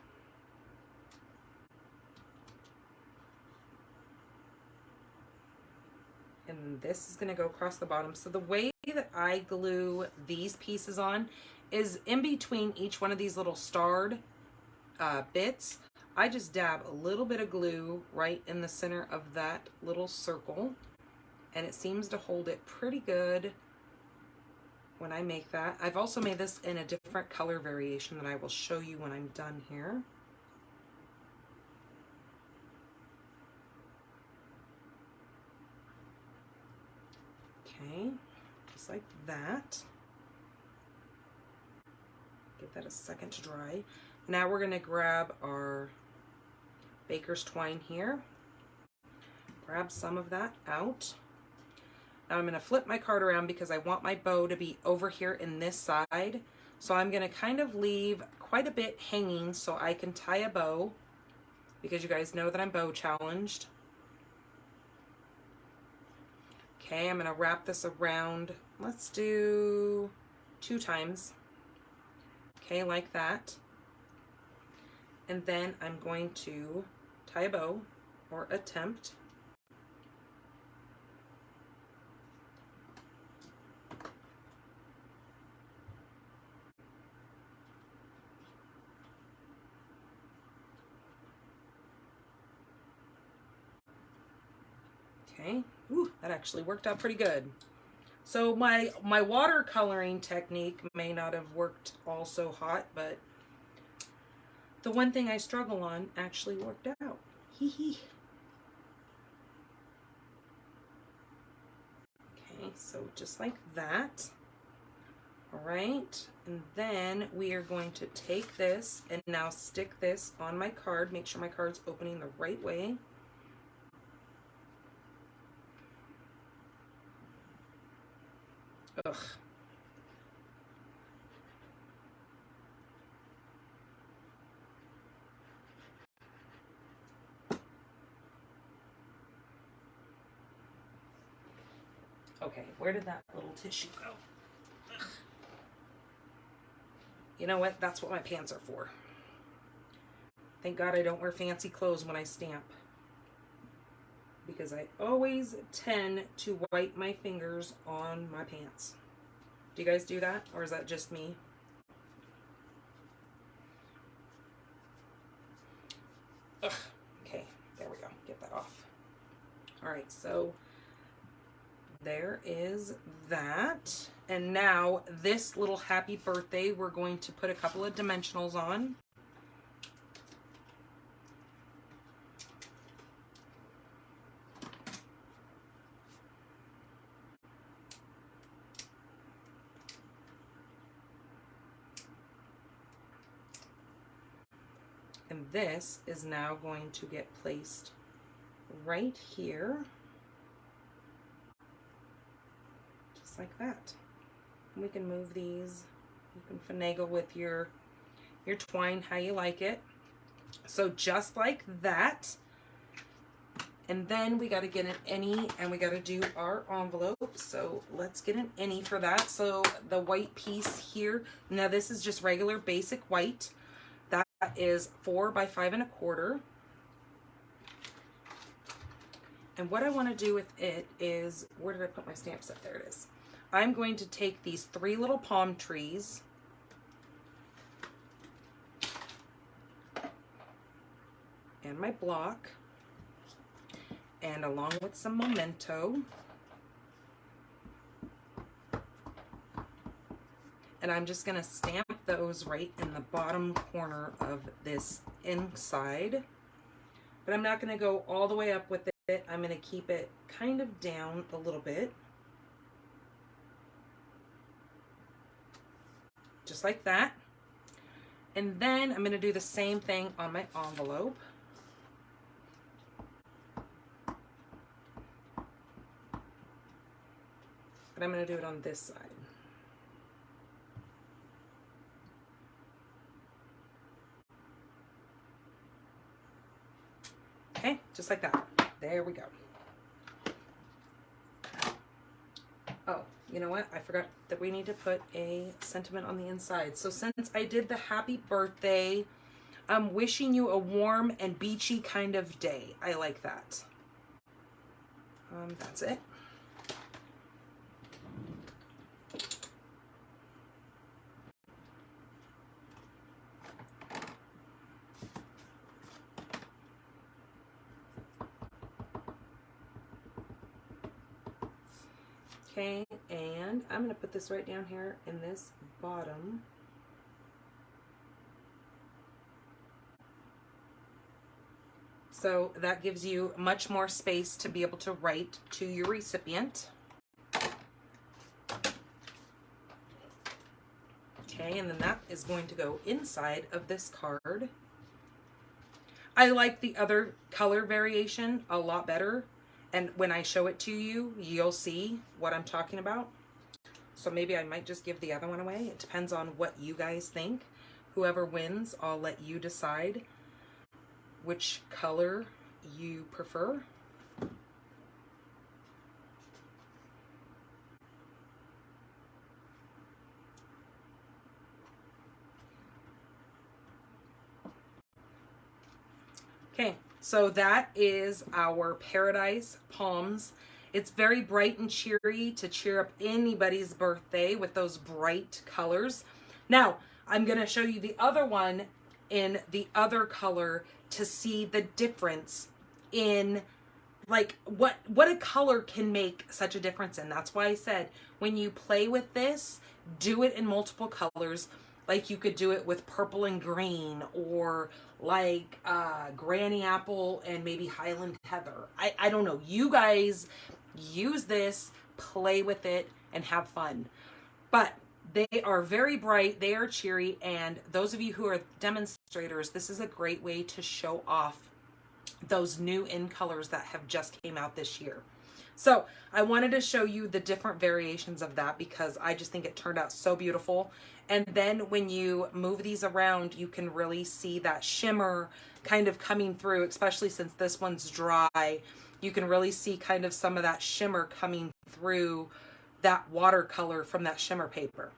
And this is going to go across the bottom. So the way that I glue these pieces on is in between each one of these little starred bits. I just dab a little bit of glue right in the center of that little circle, and it seems to hold it pretty good when I make that. I've also made this in a different color variation that I will show you when I'm done here. Okay, just like that. Give that a second to dry. Now we're going to grab our baker's twine here. Grab some of that out. Now I'm going to flip my card around because I want my bow to be over here in this side. So I'm going to kind of leave quite a bit hanging so I can tie a bow, because you guys know that I'm bow challenged. Okay, I'm going to wrap this around. Let's do 2 times. Okay, like that. And then I'm going to tie a bow, or attempt. Okay, ooh, that actually worked out pretty good. So my watercoloring technique may not have worked all so hot, but the one thing I struggle on actually worked out. Hee hee. Okay, so just like that. All right, and then we are going to take this and now stick this on my card. Make sure my card's opening the right way. Ugh. Okay, where did that little tissue go? Ugh. You know what? That's what my pants are for. Thank God I don't wear fancy clothes when I stamp, because I always tend to wipe my fingers on my pants. Do you guys do that, or is that just me? Ugh. Okay, there we go. Get that off. All right, so there is that. And now this little happy birthday, we're going to put a couple of dimensionals on. And this is now going to get placed right here, just like that. And we can move these. You can finagle with your twine how you like it. So just like that. And then we got to get an any, and we got to do our envelope. So let's get an any for that. So the white piece here, now this is just regular basic white. That is 4 by 5 1/4. And what I want to do with it is, where did I put my stamp set? There it is. I'm going to take these 3 little palm trees and my block, and along with some memento, and I'm just going to stamp those right in the bottom corner of this inside. But I'm not going to go all the way up with it. I'm going to keep it kind of down a little bit. Just like that. And then I'm going to do the same thing on my envelope. But I'm going to do it on this side. Okay, just like that. There we go. Oh, you know what? I forgot that we need to put a sentiment on the inside. So since I did the happy birthday, I'm wishing you a warm and beachy kind of day. I like that. That's it. Okay, and I'm going to put this right down here in this bottom. So that gives you much more space to be able to write to your recipient. Okay, and then that is going to go inside of this card. I like the other color variation a lot better. And when I show it to you, you'll see what I'm talking about. So maybe I might just give the other one away. It depends on what you guys think. Whoever wins, I'll let you decide which color you prefer. Okay, so that is our Paradise Palms. It's very bright and cheery to cheer up anybody's birthday with those bright colors. Now, I'm going to show you the other one in the other color to see the difference in like what a color can make such a difference in. That's why I said when you play with this, do it in multiple colors. Like you could do it with purple and green, or like Granny Apple and maybe Highland Heather. I don't know. You guys use this, play with it, and have fun. But they are very bright, they are cheery, and those of you who are demonstrators, this is a great way to show off those new in colors that have just came out this year. So I wanted to show you the different variations of that because I just think it turned out so beautiful. And then when you move these around, you can really see that shimmer kind of coming through, especially since this one's dry. You can really see kind of some of that shimmer coming through that watercolor from that shimmer paper.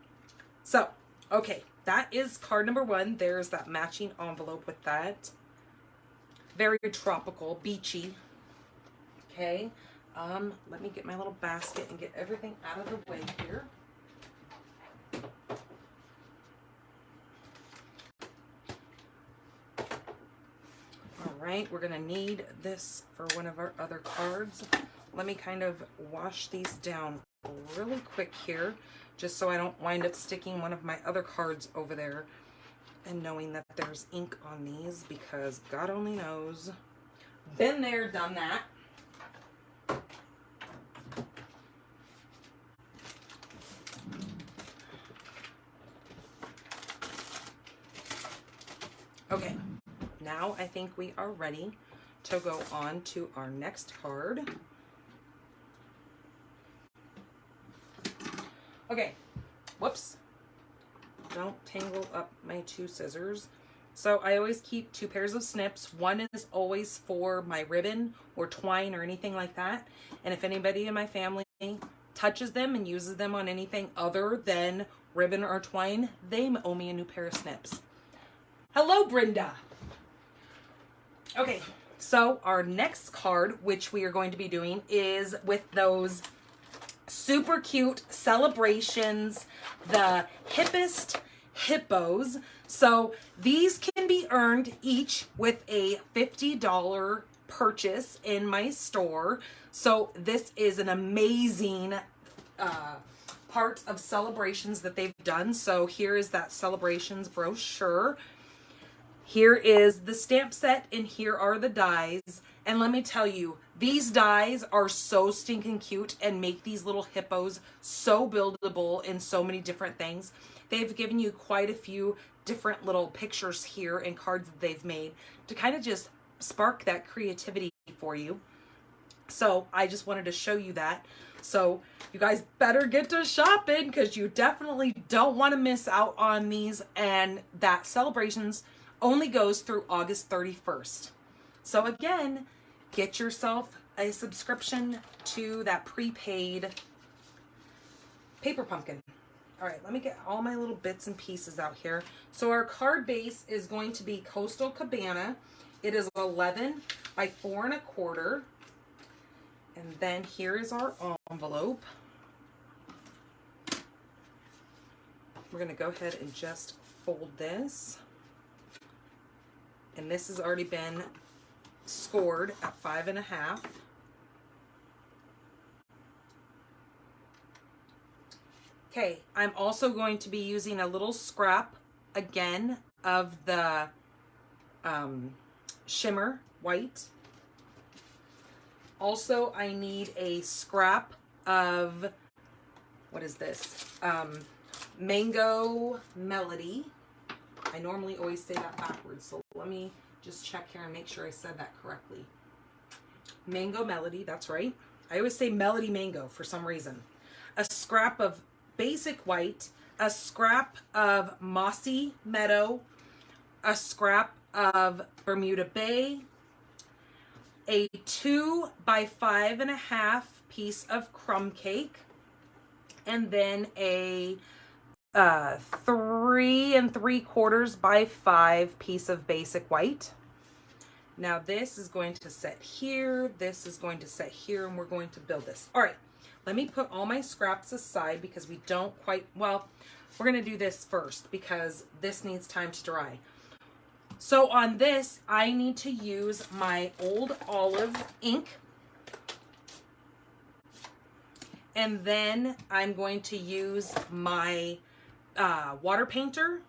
So, okay, that is card number one. There's that matching envelope with that. Very tropical, beachy. Okay, let me get my little basket and get everything out of the way here. All right, we're gonna need this for one of our other cards. Let me kind of wash these down really quick here, just so I don't wind up sticking one of my other cards over there and knowing that there's ink on these, because God only knows. Been there, done that. Okay, now I think we are ready to go on to our next card. Okay, whoops. Don't tangle up my two scissors. So I always keep two pairs of snips. One is always for my ribbon or twine or anything like that. And if anybody in my family touches them and uses them on anything other than ribbon or twine, they owe me a new pair of snips. Hello, Brenda. Okay, so our next card, which we are going to be doing, is with those super cute celebrations, the Hippest Hippos. So these can be earned each with a $50 purchase in my store. So this is an amazing part of celebrations that they've done. So here is that celebrations brochure. Here is the stamp set, and here are the dies. And let me tell you, These dies are so stinking cute and make these little hippos so buildable in so many different things. They've given you quite a few different little pictures here and cards that they've made to kind of just spark that creativity for you. So I just wanted to show you that. So you guys better get to shopping because you definitely don't want to miss out on these. And that celebrations only goes through August 31st. So again, get yourself a subscription to that prepaid paper pumpkin. All right, let me get all my little bits and pieces out here. So our card base is going to be Coastal Cabana. It is 11 by 4 1/4. And then here is our envelope. We're going to go ahead and just fold this. And this has already been scored at 5 1/2. Okay, I'm also going to be using a little scrap again of the shimmer white. Also, I need a scrap of, what is this? Mango Melody. I normally always say that backwards, so let me just check here and make sure I said that correctly. Mango Melody, that's right. I always say Melody Mango for some reason. A scrap of basic white, a scrap of Mossy Meadow, a scrap of Bermuda Bay, a 2 by 5 1/2 piece of crumb cake, and then a 3 3/4 by 5 piece of basic white. Now this is going to set here, this is going to set here, and we're going to build this. All right, let me put all my scraps aside because we don't quite, well, we're going to do this first because this needs time to dry. So on this, I need to use my Old Olive ink. And then I'm going to use my water painter.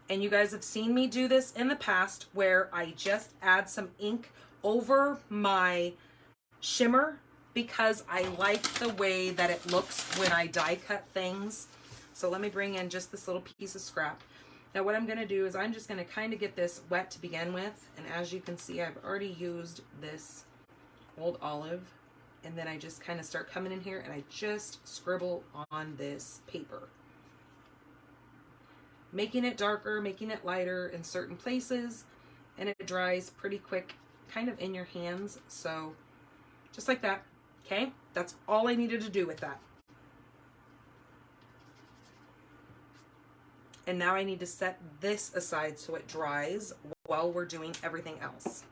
And you guys have seen me do this in the past where I just add some ink over my shimmer because I like the way that it looks when I die cut things. So let me bring in just this little piece of scrap. Now what I'm going to do is I'm just going to kind of get this wet to begin with. And as you can see, I've already used this Old Olive. And then I just kind of start coming in here and I just scribble on this paper. Making it darker, making it lighter in certain places. And it dries pretty quick, kind of in your hands. So just like that. Okay, that's all I needed to do with that. And now I need to set this aside so it dries while we're doing everything else.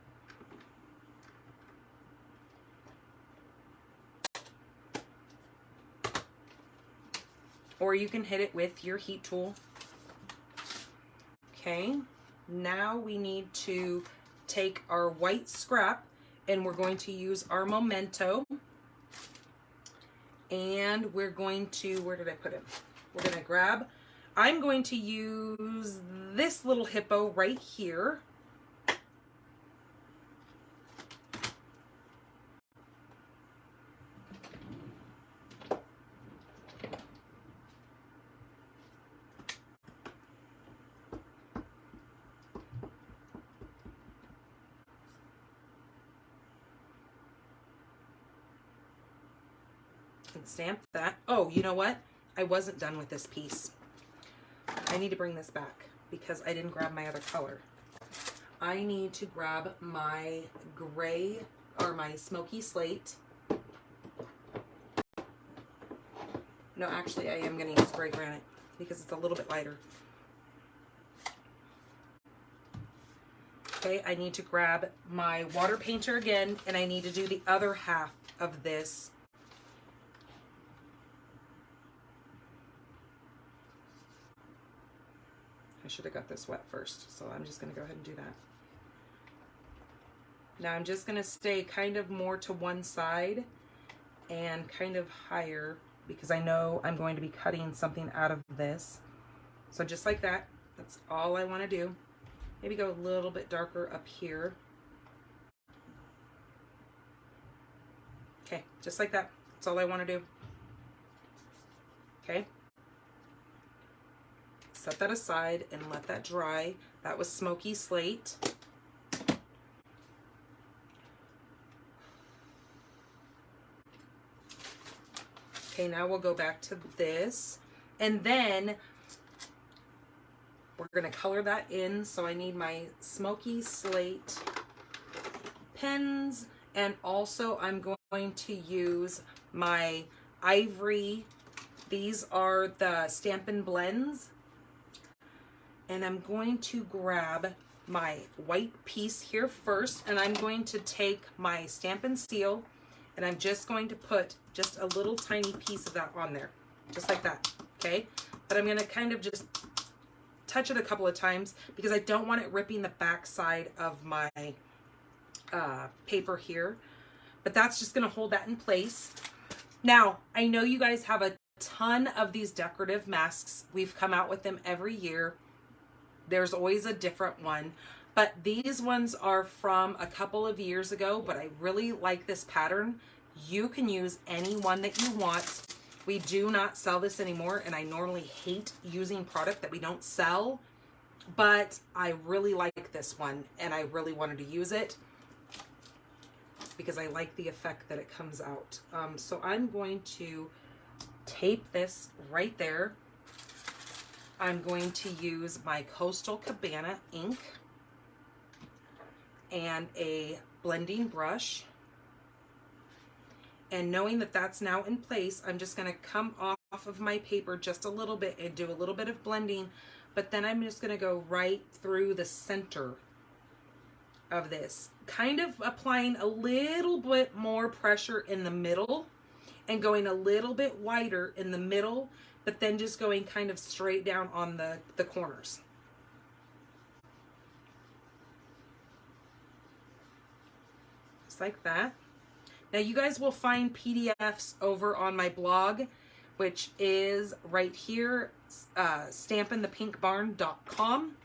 Or you can hit it with your heat tool. Okay, now we need to take our white scrap and we're going to use our Memento. And we're going to, where did I put it? We're going to grab, I'm going to use this little hippo right here. And stamp that. Oh, you know what? I wasn't done with this piece. I need to bring this back because I didn't grab my other color. I need to grab my gray or my smoky slate. No, actually I am going to use gray granite because it's a little bit lighter. Okay, I need to grab my water painter again and I need to do the other half of this. I should have got this wet first, so I'm just going to go ahead and do that. Now I'm just going to stay kind of more to one side and kind of higher because I know I'm going to be cutting something out of this. So just like that, that's all I want to do. Maybe go a little bit darker up here. Okay, just like that. That's all I want to do. Okay. Set that aside and let that dry. That was Smoky Slate. Okay, now we'll go back to this. And then we're going to color that in. So I need my Smoky Slate pens. And also I'm going to use my ivory. These are the Stampin' Blends. And I'm going to grab my white piece here first. And I'm going to take my Stampin' Seal. And I'm just going to put just a little tiny piece of that on there. Just like that, okay? But I'm gonna kind of just touch it a couple of times because I don't want it ripping the back side of my paper here. But that's just gonna hold that in place. Now, I know you guys have a ton of these decorative masks. We've come out with them every year. There's always a different one. But these ones are from a couple of years ago, but I really like this pattern. You can use any one that you want. We do not sell this anymore, and I normally hate using product that we don't sell, but I really like this one, and I really wanted to use it because I like the effect that it comes out. So I'm going to tape this right there. I'm going to use my Coastal Cabana ink and a blending brush. And knowing that that's now in place, I'm just going to come off of my paper just a little bit and do a little bit of blending, but then I'm just going to go right through the center of this, kind of applying a little bit more pressure in the middle and going a little bit wider in the middle, but then just going kind of straight down on the corners. Like that. Now you guys will find PDFs over on my blog, which is right here, stampinthepinkbarn.com.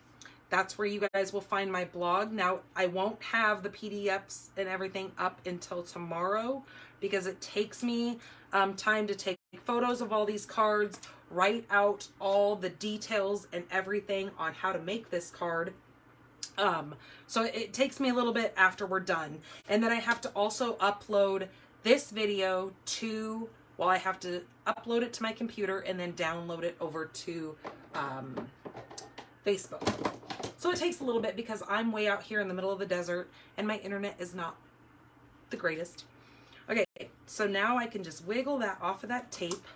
That's where you guys will find my blog. Now I won't have the PDFs and everything up until tomorrow because it takes me time to take photos of all these cards, write out all the details and everything on how to make this card. So it takes me a little bit after we're done. And then I have to also upload this video to, well, I have to upload it to my computer and then download it over to Facebook. So it takes a little bit because I'm way out here in the middle of the desert and my internet is not the greatest. Okay, so now I can just wiggle that off of that tape.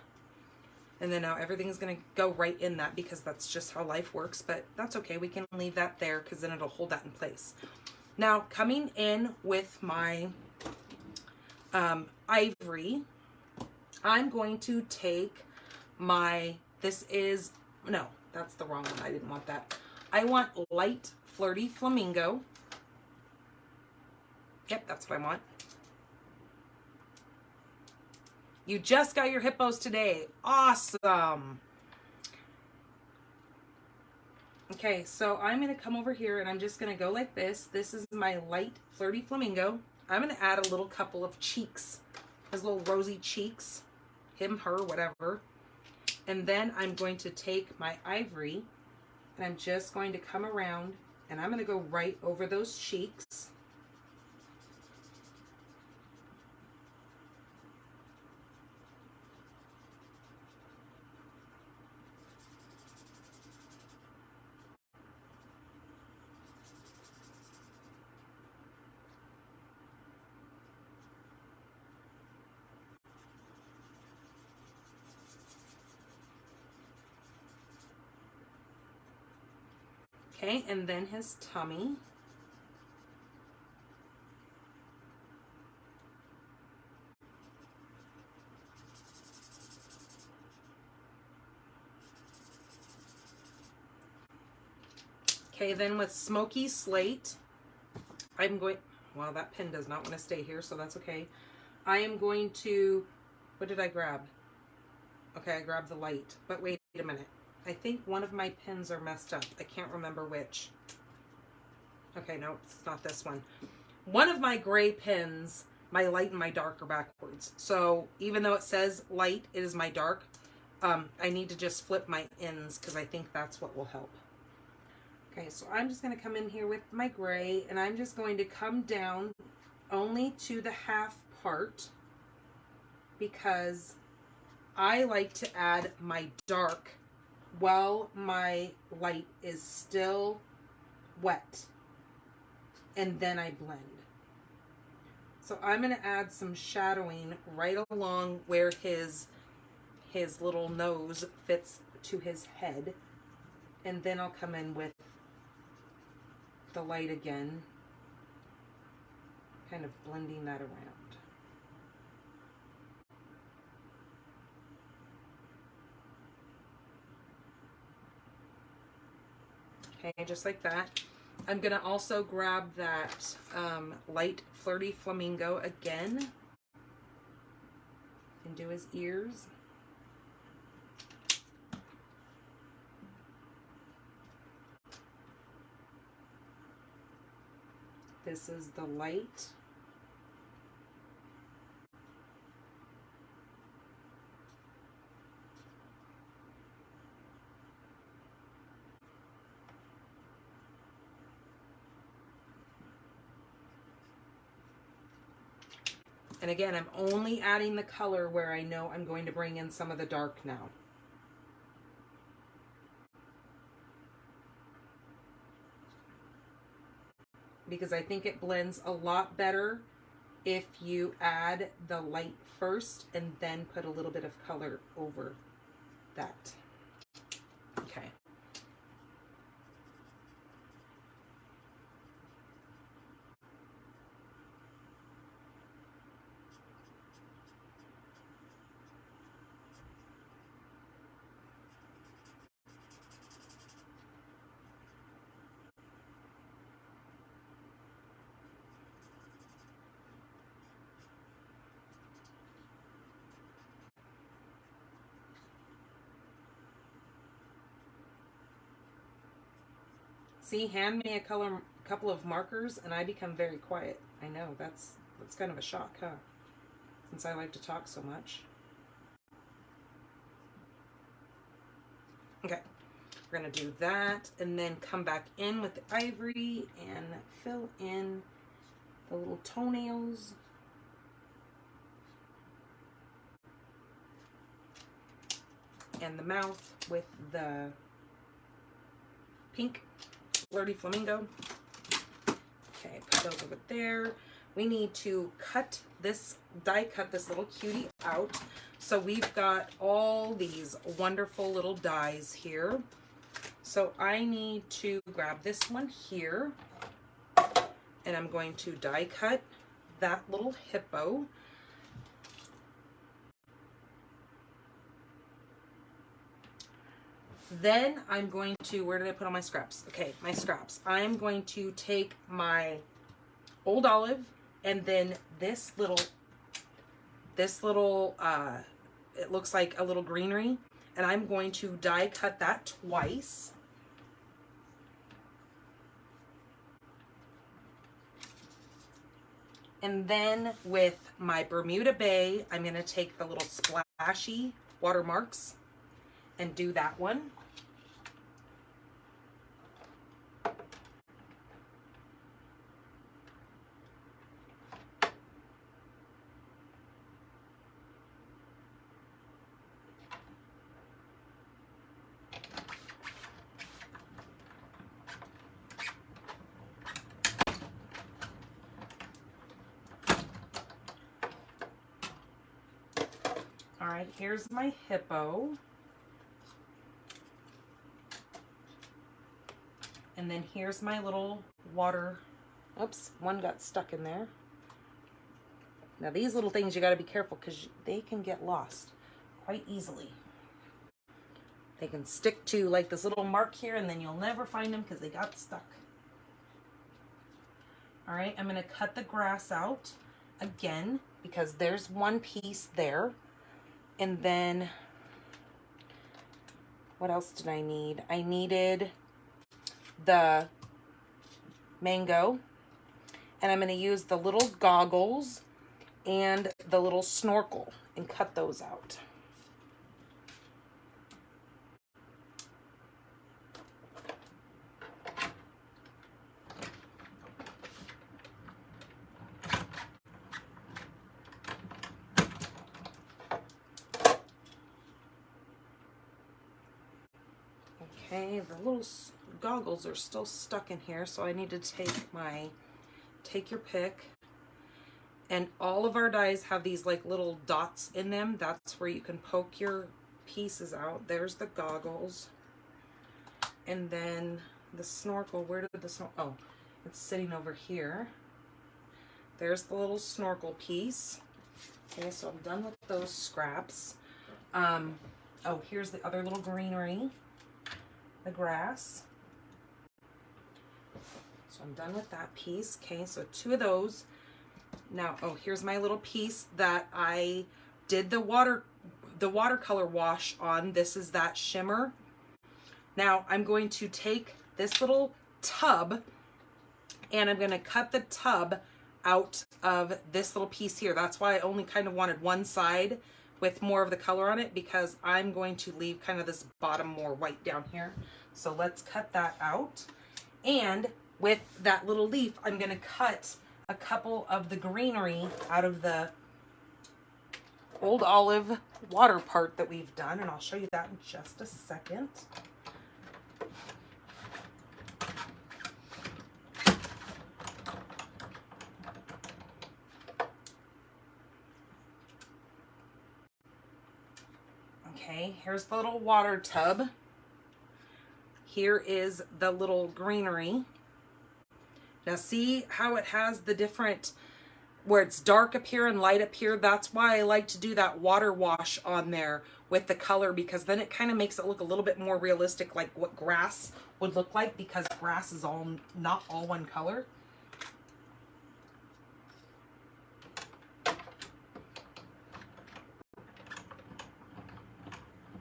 And then now everything's going to go right in that because that's just how life works. But that's okay. We can leave that there because then it'll hold that in place. Now, coming in with my ivory, I'm going to take my, no, that's the wrong one. I didn't want that. I want Light Flirty Flamingo. Yep, that's what I want. You just got your hippos today. Awesome. Okay, so I'm going to come over here and I'm just going to go like this. This is my Light Flirty Flamingo. I'm going to add a little couple of cheeks. His little rosy cheeks. Him, her, whatever. And then I'm going to take my ivory and I'm just going to come around and I'm going to go right over those cheeks. Okay, and then his tummy. Okay, then with Smoky Slate, I'm going, well, that pen does not want to stay here, so that's okay. I am going to, what did I grab? Okay, I grabbed the light, but wait a minute. I think one of my pins are messed up. I can't remember which. Okay, no, it's not this one. One of my gray pins my light and my dark are backwards. So even though it says light, it is my dark. I need to just flip my ends because I think that's what will help. Okay, so I'm just going to come in here with my gray, and I'm just going to come down only to the half part because I like to add my dark while my light is still wet, and then I blend. So I'm going to add some shadowing right along where his little nose fits to his head, and then I'll come in with the light again, kind of blending that around. Okay, just like that. I'm gonna also grab that light flirty flamingo again and do his ears. This is the light. And again, I'm only adding the color where I know I'm going to bring in some of the dark now. Because I think it blends a lot better if you add the light first and then put a little bit of color over that. Okay. See, hand me a couple of markers and I become very quiet. I know, that's kind of a shock, huh? Since I like to talk so much. Okay, we're gonna do that and then come back in with the ivory and fill in the little toenails. And the mouth with the pink flirty flamingo. Okay, put those over there. We need to die cut this little cutie out. So we've got all these wonderful little dies here. So I need to grab this one here, and I'm going to die cut that little hippo. Then I'm going to, where did I put all my scraps? Okay, my scraps. I'm going to take my old olive and then this little, it looks like a little greenery, and I'm going to die cut that twice. And then with my Bermuda Bay, I'm going to take the little splashy watermarks and do that one. All right, here's my hippo. And then here's my little water. Oops, one got stuck in there. Now these little things you got to be careful because they can get lost quite easily. They can stick to like this little mark here and then you'll never find them because they got stuck. All right, I'm going to cut the grass out again because there's one piece there. And then what else did I need? I needed the mango, and I'm going to use the little goggles, and the little snorkel and cut those out. Okay, the little goggles are still stuck in here, so I need to take your pick. And all of our dies have these like little dots in them. That's where you can poke your pieces out. There's the goggles. And then the snorkel, where did the snorkel, oh, it's sitting over here. There's the little snorkel piece. Okay, so I'm done with those scraps. Oh, here's the other little greenery, the grass. So I'm done with that piece. Okay, so 2 of those. Now, oh, here's my little piece that I did the watercolor wash on. This is that shimmer. Now I'm going to take this little tub and I'm going to cut the tub out of this little piece here. That's why I only kind of wanted one side with more of the color on it, because I'm going to leave kind of this bottom more white down here. So let's cut that out. And with that little leaf, I'm going to cut a couple of the greenery out of the old olive water part that we've done, and I'll show you that in just a second. Okay, here's the little water tub. Here is the little greenery. Now see how it has the different, where it's dark up here and light up here? That's why I like to do that water wash on there with the color, because then it kind of makes it look a little bit more realistic, like what grass would look like, because grass is not all one color.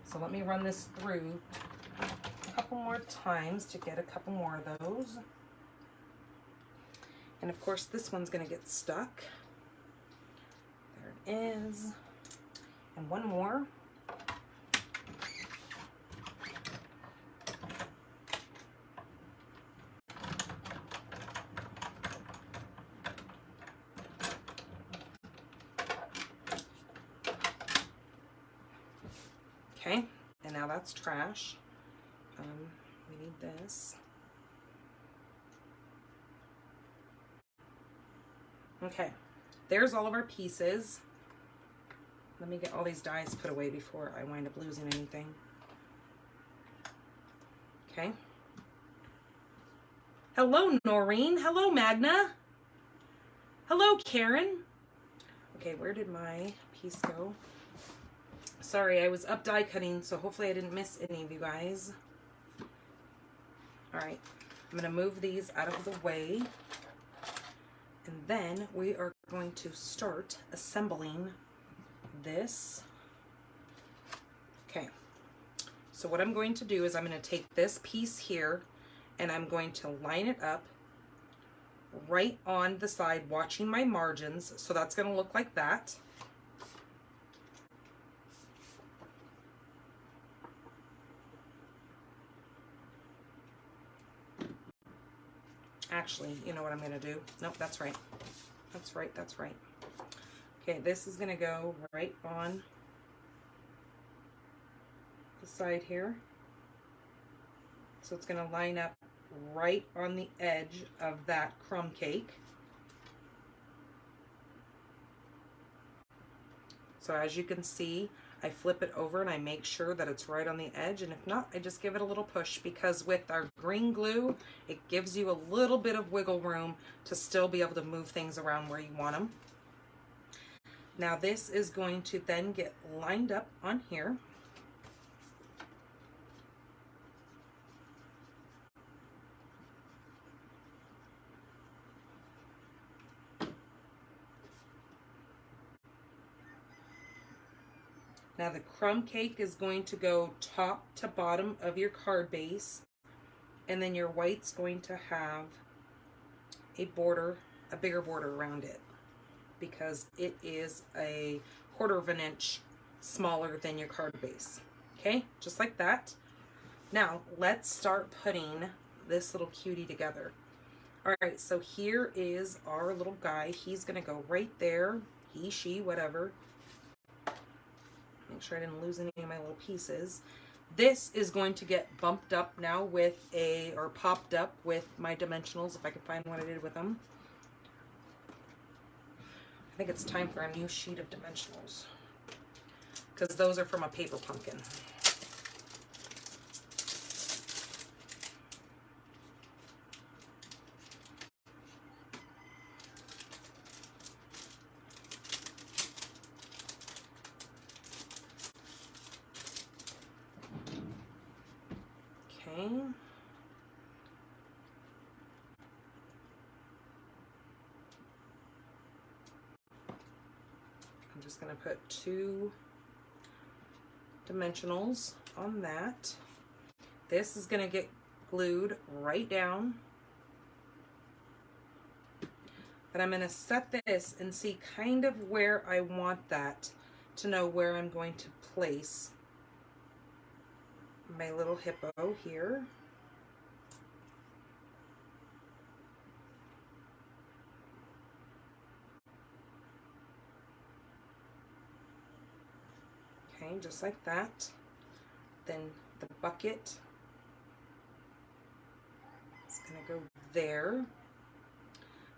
So let me run this through a couple more times to get a couple more of those. And of course this one's going to get stuck. There it is. And one more. Okay, and now that's trash. We need this. Okay, there's all of our pieces. Let me get all these dies put away before I wind up losing anything. Okay. Hello, Noreen. Hello, Magna. Hello, Karen. Okay, where did my piece go? Sorry, I was up die cutting, so hopefully I didn't miss any of you guys. All right, I'm gonna move these out of the way. And then we are going to start assembling this. Okay, so what I'm going to do is I'm going to take this piece here and I'm going to line it up right on the side, watching my margins. So that's going to look like that. Actually, you know what I'm going to do? Nope, that's right. That's right, that's right. Okay, this is going to go right on the side here. So it's going to line up right on the edge of that crumb cake. So as you can see, I flip it over and I make sure that it's right on the edge, and if not, I just give it a little push, because with our green glue, it gives you a little bit of wiggle room to still be able to move things around where you want them. Now this is going to then get lined up on here. Now the crumb cake is going to go top to bottom of your card base, and then your white's going to have a border, a bigger border around it. because it is a 1/4 of an inch smaller than your card base. Okay, just like that. Now let's start putting this little cutie together. All right, so here is our little guy. He's gonna go right there. He, she, whatever. Make sure I didn't lose any of my little pieces. This is going to get bumped up now with or popped up with my dimensionals, if I can find what I did with them. I think it's time for a new sheet of dimensionals, because those are from a paper pumpkin. Okay. I'm just going to put 2 dimensionals on that. This is going to get glued right down. But I'm going to set this and see kind of where I want that, to know where I'm going to place my little hippo here. Okay, just like that. Then the bucket is going to go there.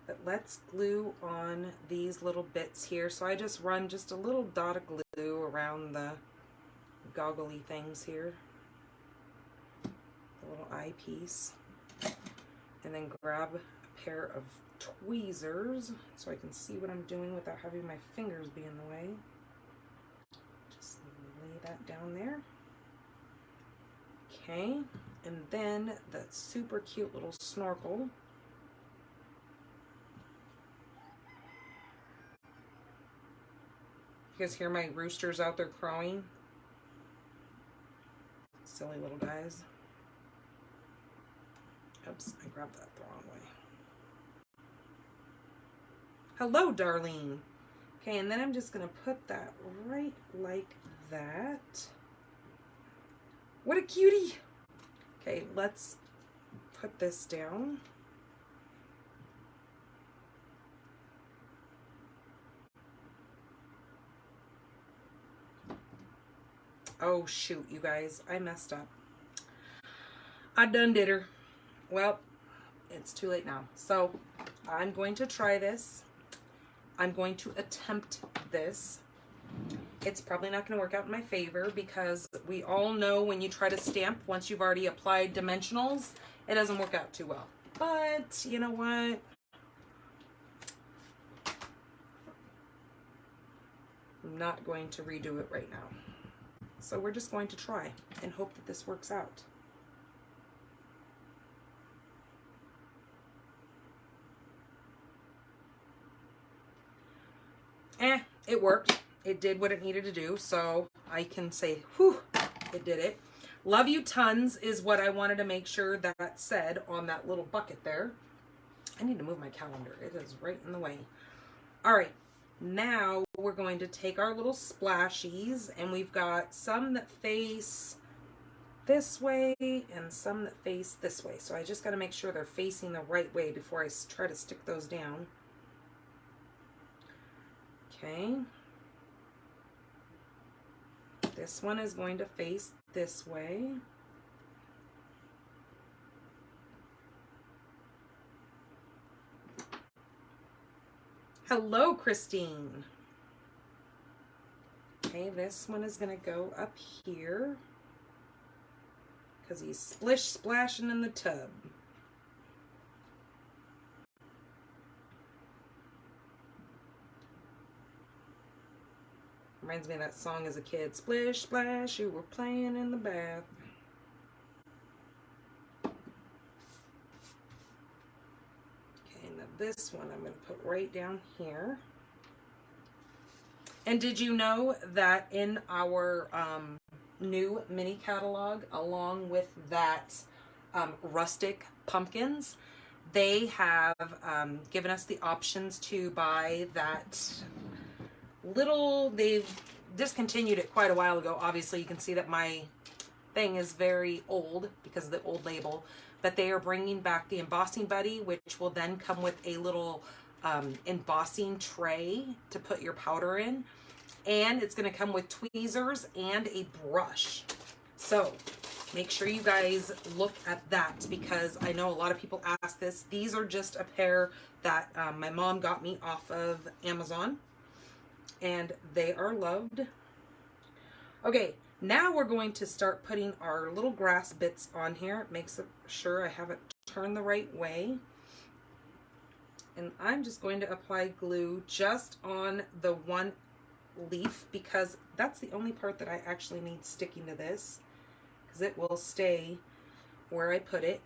But let's glue on these little bits here. So I just run just a little dot of glue around the goggly things here. The little eyepiece. And then grab a pair of tweezers so I can see what I'm doing without having my fingers be in the way. Just lay that down there. Okay, and then that super cute little snorkel. You guys hear my roosters out there crowing? Silly little guys. Oops, I grabbed that the wrong way. Hello, Darlene. Okay, and then I'm just going to put that right like that. What a cutie. Okay, let's put this down. Oh, shoot, you guys. I messed up. I done did her. Well, it's too late now. So I'm going to try this. I'm going to attempt this. It's probably not going to work out in my favor, because we all know when you try to stamp, once you've already applied dimensionals, it doesn't work out too well. But you know what? I'm not going to redo it right now. So we're just going to try and hope that this works out. It worked. It did what it needed to do. So I can say, whew, it did it. Love you tons is what I wanted to make sure that said on that little bucket there. I need to move my calendar. It is right in the way. All right. Now we're going to take our little splashies, and we've got some that face this way and some that face this way. So I just got to make sure they're facing the right way before I try to stick those down. Okay. This one is going to face this way. Hello, Christine. Okay, this one is going to go up here because he's splish splashing in the tub. Reminds me of that song as a kid. Splish splash, you were playing in the bath. This one I'm going to put right down here. And did you know that in our new mini catalog, along with that rustic pumpkins, they have given us the options to buy that little, they've discontinued it quite a while ago. Obviously, you can see that my thing is very old because of the old label, but they are bringing back the Embossing Buddy, which will then come with a little embossing tray to put your powder in. And it's going to come with tweezers and a brush. So make sure you guys look at that, because I know a lot of people ask this. These are just a pair that my mom got me off of Amazon, and they are loved. Okay, now we're going to start putting our little grass bits on here. Make sure I have it turned the right way. And I'm just going to apply glue just on the one leaf, because that's the only part that I actually need sticking to this, because it will stay where I put it,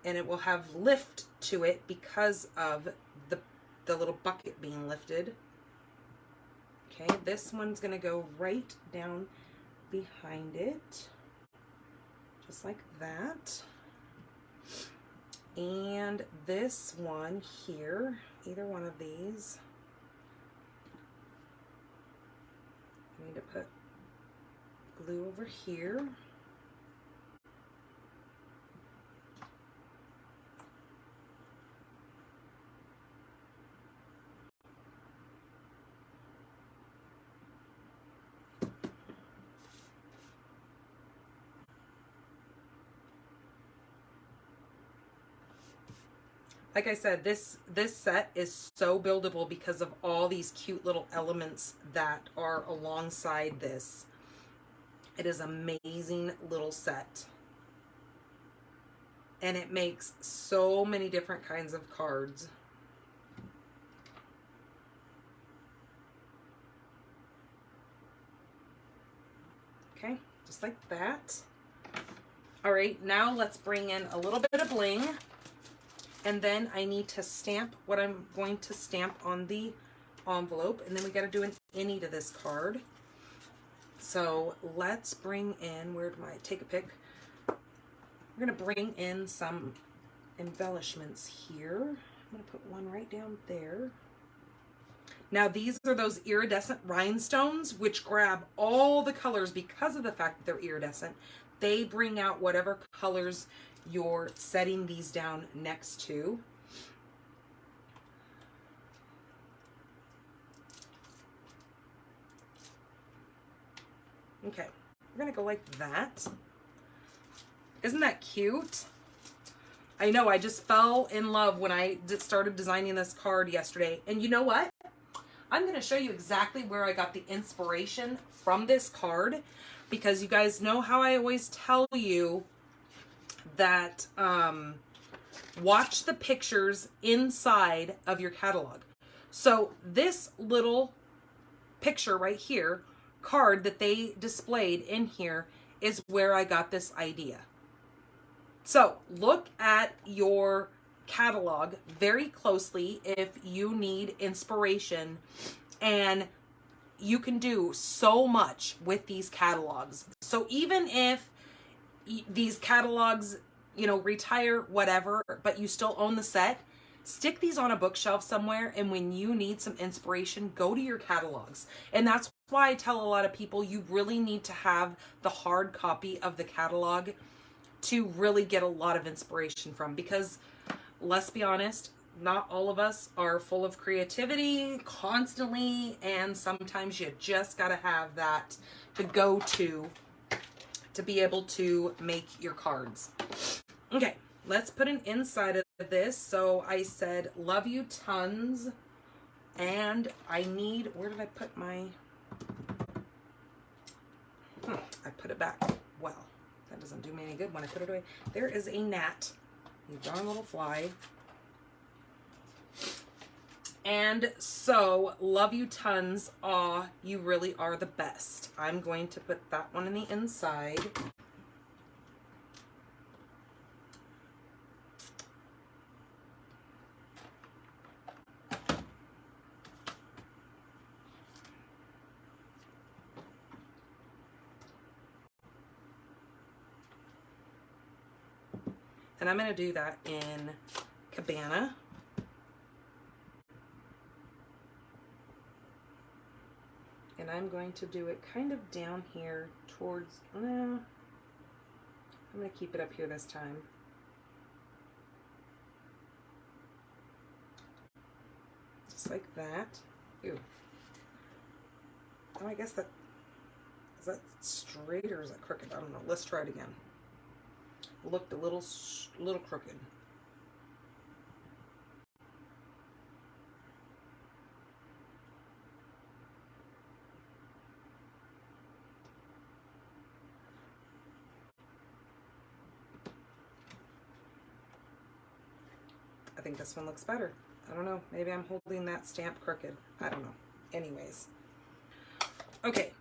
and it will have lift to it because of the little bucket being lifted. Okay, this one's going to go right down behind it, just like that. And this one here, either one of these, I need to put glue over here. Like I said, this set is so buildable because of all these cute little elements that are alongside this. It is an amazing little set. And it makes so many different kinds of cards. Okay, just like that. All right, now let's bring in a little bit of bling. And then I need to stamp what I'm going to stamp on the envelope. And then we got to do an innie to this card. So let's bring in, where do I take a pick? We're going to bring in some embellishments here. I'm going to put one right down there. Now these are those iridescent rhinestones, which grab all the colors because of the fact that they're iridescent. They bring out whatever colors you're setting these down next to. Okay, we're gonna go like that. Isn't that cute? I know, I just fell in love when I started designing this card yesterday. And you know what? I'm gonna show you exactly where I got the inspiration from this card, because you guys know how I always tell you that watch the pictures inside of your catalog. So this little picture right here, card that they displayed in here, is where I got this idea. So look at your catalog very closely if you need inspiration, and you can do so much with these catalogs. So even if these catalogs, you know, retire, whatever, but you still own the set, stick these on a bookshelf somewhere, and when you need some inspiration, go to your catalogs. And that's why I tell a lot of people you really need to have the hard copy of the catalog to really get a lot of inspiration from, because let's be honest, not all of us are full of creativity constantly, and sometimes you just gotta have that to go to be able to make your cards. Okay, let's put an inside of this. So I said, love you tons. And I need, where did I put my, I put it back. Well, that doesn't do me any good when I put it away. There is a gnat, you darn little fly. And so, love you tons. Aw, you really are the best. I'm going to put that one in the inside. And I'm going to do that in cabana. And I'm going to do it kind of down here towards, I'm going to keep it up here this time. Just like that. Ooh. Oh, I guess that, is that straight or is that crooked? I don't know. Let's try it again. It looked a little crooked. I think this one looks better. I don't know. Maybe I'm holding that stamp crooked. I don't know. Anyways. Okay.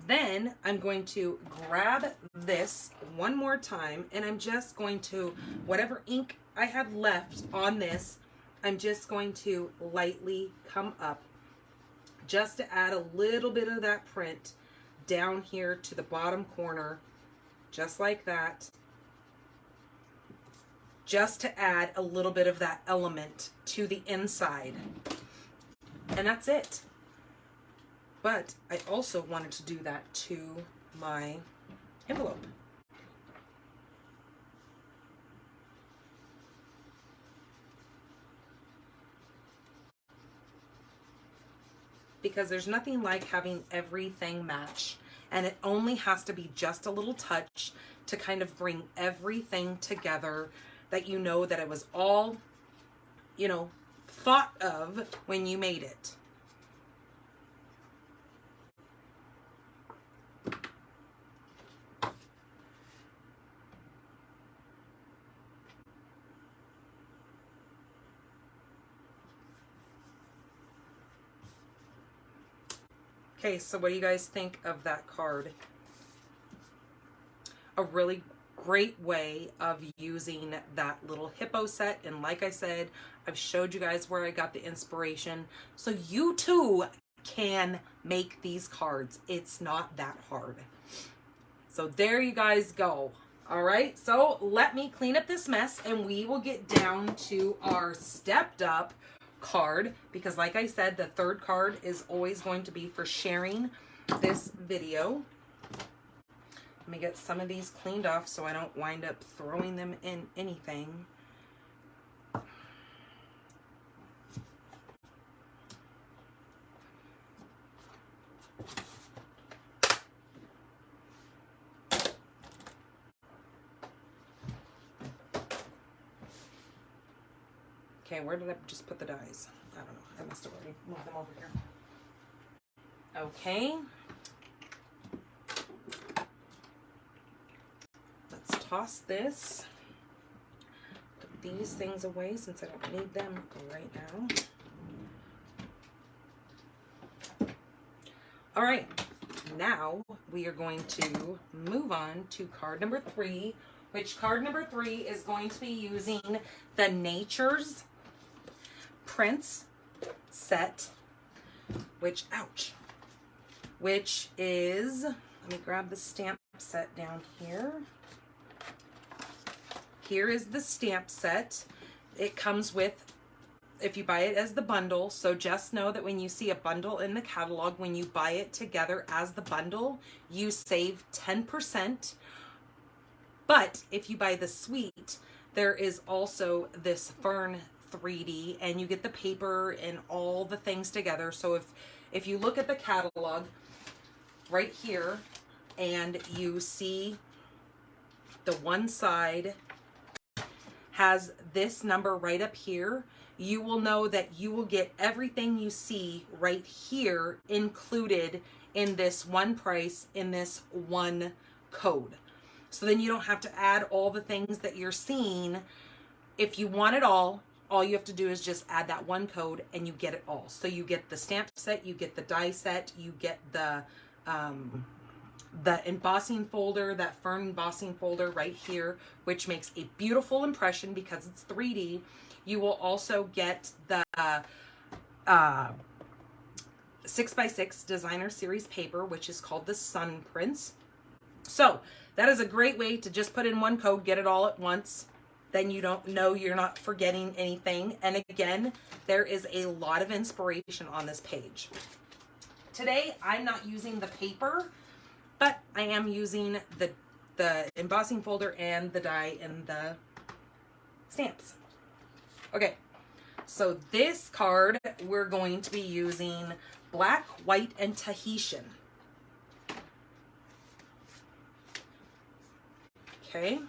Then I'm going to grab this one more time and I'm just going to, whatever ink I have left on this, I'm just going to lightly come up just to add a little bit of that print down here to the bottom corner, just like that. Just to add a little bit of that element to the inside. And that's it. But I also wanted to do that to my envelope. Because there's nothing like having everything match. And it only has to be just a little touch to kind of bring everything together, that you know that it was all, you know, thought of when you made it. Okay, so what do you guys think of that card? A really great way of using that little hippo set. And like I said, I've showed you guys where I got the inspiration. So you too can make these cards. It's not that hard. So there you guys go. All right, so let me clean up this mess and we will get down to our stepped up card, because like I said, the third card is always going to be for sharing this video. Let me get some of these cleaned off so I don't wind up throwing them in anything. Okay, where did I just put the dies? I don't know. I must have already moved them over here. Okay. Let's toss this. Put these things away since I don't need them right now. All right. Now we are going to move on to card number 3, which card number 3 is going to be using the Nature's Prints set, which, ouch, which is, let me grab the stamp set down here. Here is the stamp set. It comes with, if you buy it as the bundle, so just know that when you see a bundle in the catalog, when you buy it together as the bundle, you save 10%. But if you buy the suite, there is also this fern 3D and you get the paper and all the things together. So if you look at the catalog right here and you see the one side has this number right up here, you will know that you will get everything you see right here included in this one price, in this one code. So then you don't have to add all the things that you're seeing. If you want it all you have to do is just add that one code and you get it all. So you get the stamp set, you get the die set, you get the embossing folder, that fern embossing folder right here, which makes a beautiful impression because it's 3D. You will also get the 6x6 designer series paper, which is called the Sun Prints. So that is a great way to just put in one code, get it all at once. then you don't know you're not forgetting anything. And again, there is a lot of inspiration on this page. Today, I'm not using the paper, but I am using the embossing folder and the die and the stamps. Okay, so this card, we're going to be using black, white, and Tahitian. Okay,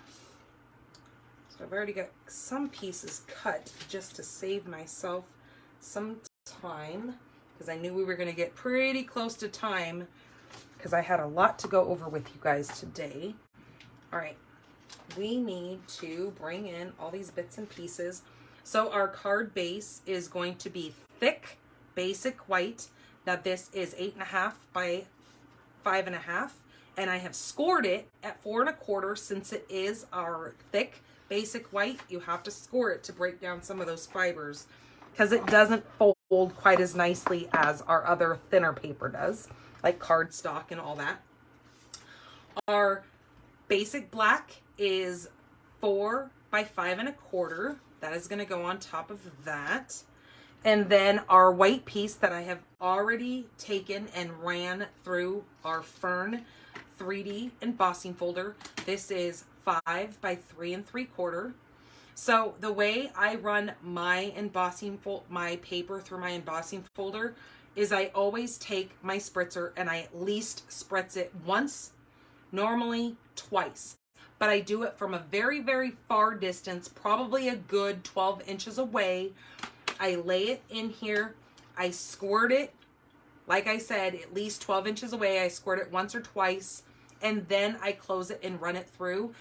so I've already got some pieces cut just to save myself some time, because I knew we were going to get pretty close to time, because I had a lot to go over with you guys today. All right, we need to bring in all these bits and pieces. So our card base is going to be thick, basic white. Now this is 8.5 by 5.5, and I have scored it at 4.25 since it is our thick, basic white. You have to score it to break down some of those fibers because it doesn't fold quite as nicely as our other thinner paper does, like cardstock and all that. Our basic black is 4 by 5.25. That is going to go on top of that. And then our white piece that I have already taken and ran through our Fern 3D embossing folder. This is 5 by 3.75. So the way I run my my paper through my embossing folder is I always take my spritzer and I at least spritz it once, normally twice. But I do it from a very, very far distance, probably a good 12 inches away. I lay it in here. I squirt it, like I said, at least 12 inches away. I squirt it once or twice, and then I close it and run it through.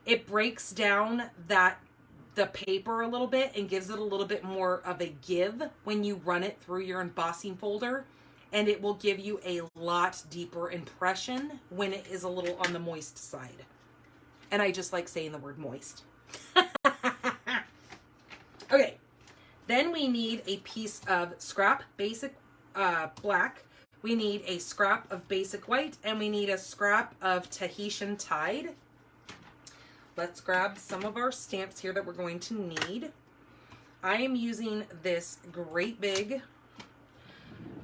It breaks down the paper a little bit and gives it a little bit more of a give when you run it through your embossing folder, and it will give you a lot deeper impression when it is a little on the moist side. And I just like saying the word moist. Okay, then we need a piece of scrap basic black. We need a scrap of basic white, and we need a scrap of Tahitian Tide. Let's grab some of our stamps here that we're going to need. I am using this great big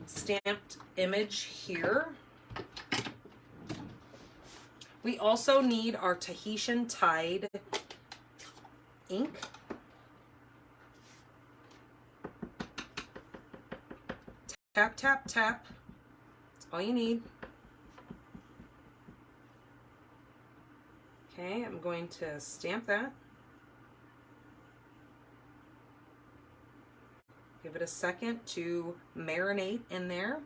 stamped image here. We also need our Tahitian Tide ink. Tap, tap, tap. That's all you need. Okay, I'm going to stamp that. Give it a second to marinate in there.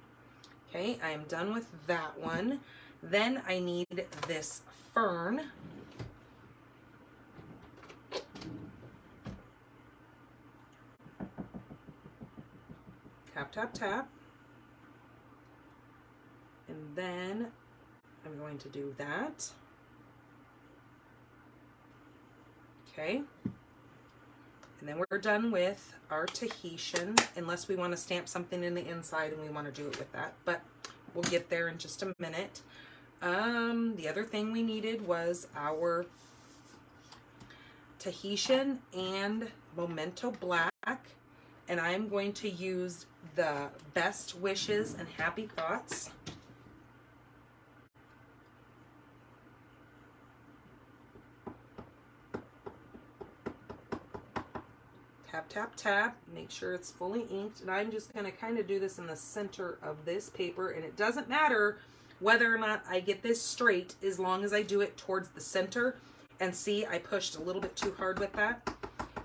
Okay, I am done with that one. Then I need this fern. Tap, tap, tap. And then I'm going to do that. Okay. And then we're done with our Tahitian, unless we want to stamp something in the inside and we want to do it with that. But we'll get there in just a minute. The other thing we needed was our Tahitian and Memento Black. And I'm going to use the Best Wishes and Happy Thoughts. Tap, tap, tap. Make sure it's fully inked. And I'm just going to kind of do this in the center of this paper. And it doesn't matter whether or not I get this straight as long as I do it towards the center. And see, I pushed a little bit too hard with that.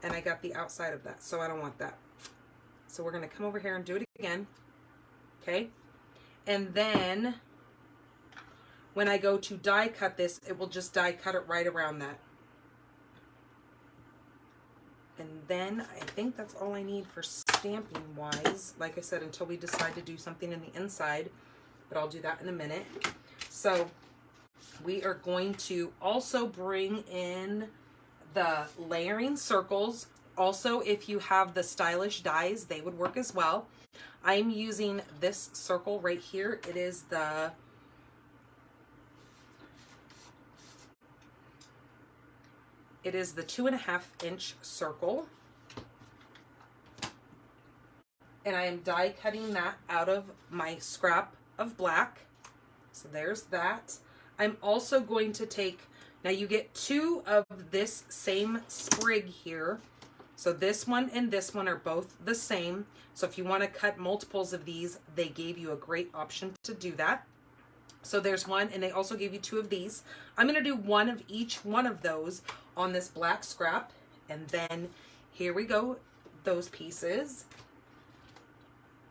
And I got the outside of that. So I don't want that. So we're going to come over here and do it again. Okay. And then when I go to die cut this, it will just die cut it right around that. And then I think that's all I need for stamping wise. Like I said, until we decide to do something in the inside, but I'll do that in a minute. So we are going to also bring in the layering circles. Also, if you have the stylish dies, they would work as well. I'm using this circle right here. It is the It is the 2.5-inch circle. And I am die cutting that out of my scrap of black. So there's that. I'm also going to take, now you get 2 of this same sprig here. So this one and this one are both the same. So if you want to cut multiples of these, they gave you a great option to do that. So there's one, and they also gave you 2 of these. I'm going to do 1 of each one of those on this black scrap. And then here we go, those pieces.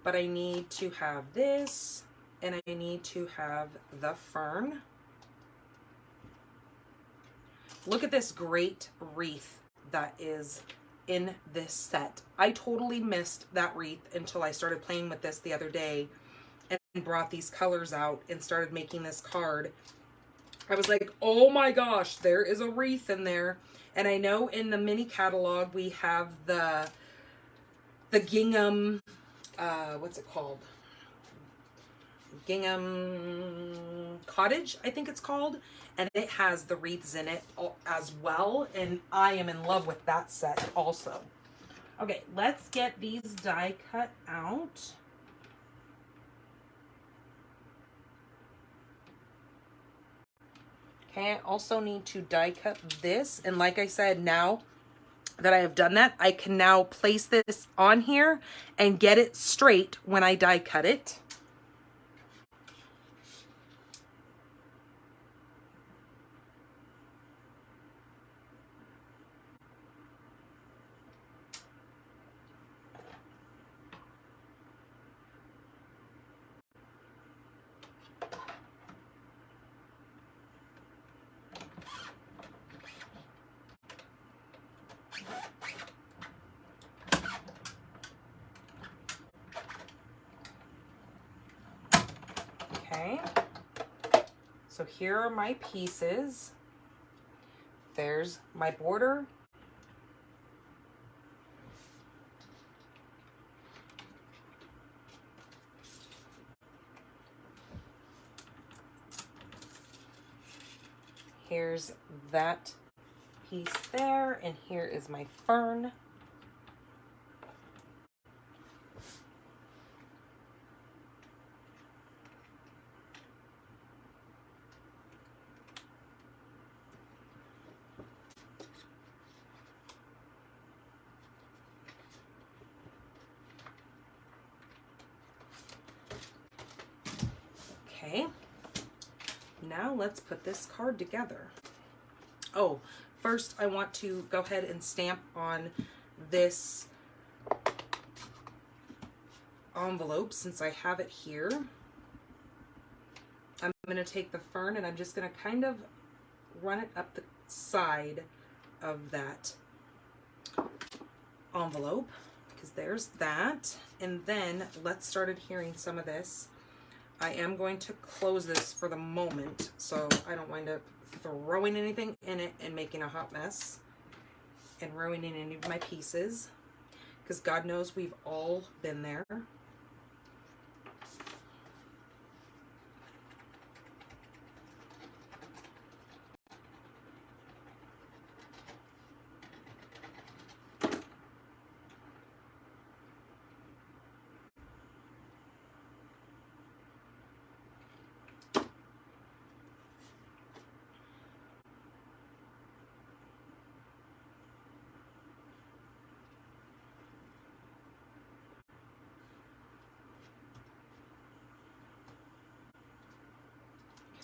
But I need to have this, and I need to have the fern. Look at this great wreath that is in this set. I totally missed that wreath until I started playing with this the other day and brought these colors out and started making this card. I was like, oh my gosh, there is a wreath in there. And I know in the mini catalog we have the gingham, what's it called? Gingham Cottage, I think it's called. And it has the wreaths in it as well. And I am in love with that set also. Okay, let's get these die cut out. Okay, I also need to die cut this. And like I said, now that I have done that, I can now place this on here and get it straight when I die cut it. Okay, so here are my pieces. There's my border. Here's that piece there, and here is my fern. Okay, now let's put this card together. Oh, first I want to go ahead and stamp on this envelope since I have it here. I'm going to take the fern and I'm just going to kind of run it up the side of that envelope, because there's that. And then let's start adhering some of this. I am going to close this for the moment so I don't wind up throwing anything in it and making a hot mess and ruining any of my pieces, because God knows we've all been there.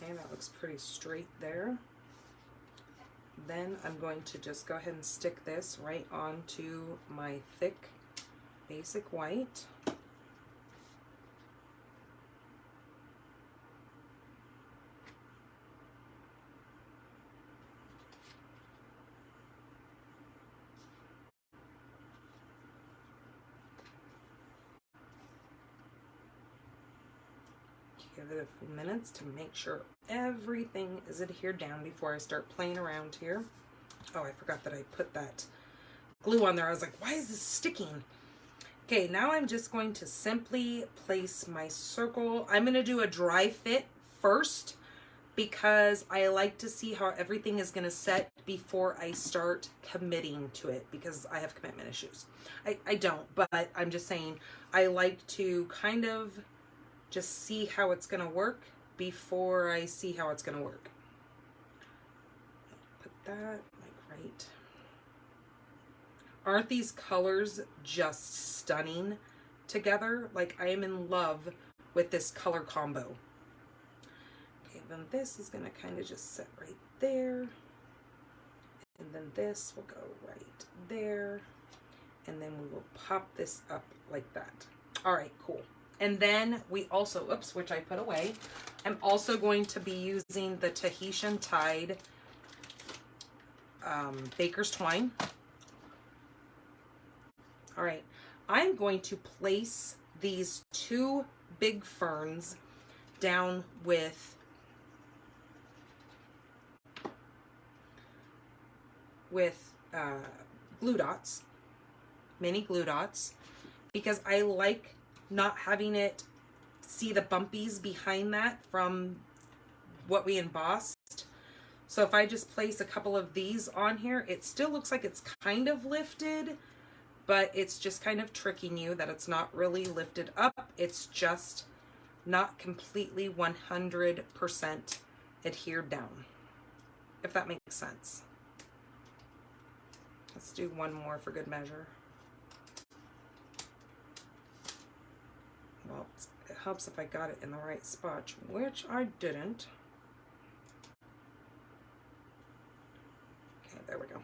Okay, that looks pretty straight there. Then I'm going to just go ahead and stick this right onto my thick basic white. Give it a few minutes to make sure everything is adhered down before I start playing around here. Oh, I forgot that I put that glue on there. I was like, why is this sticking? Okay, now I'm just going to simply place my circle. I'm going to do a dry fit first because I like to see how everything is going to set before I start committing to it, because I have commitment issues. I don't, but I'm just saying I like to kind of just see how it's going to work before I see how it's going to work. Put that like right. Aren't these colors just stunning together? Like, I am in love with this color combo. Okay, then this is gonna kind of just sit right there. And then this will go right there. And then we will pop this up like that. All right, cool. And then we also, oops, which I put away, I'm also going to be using the Tahitian Tide Baker's Twine. All right, I'm going to place these two big ferns down with glue dots, mini glue dots, because I like not having it see the bumpies behind that from what we embossed. So if I just place a couple of these on here, it still looks like it's kind of lifted, but it's just kind of tricking you that it's not really lifted up. It's just not completely 100% adhered down, if that makes sense. Let's do one more for good measure. Well, it helps if I got it in the right spot, which I didn't. Okay, there we go.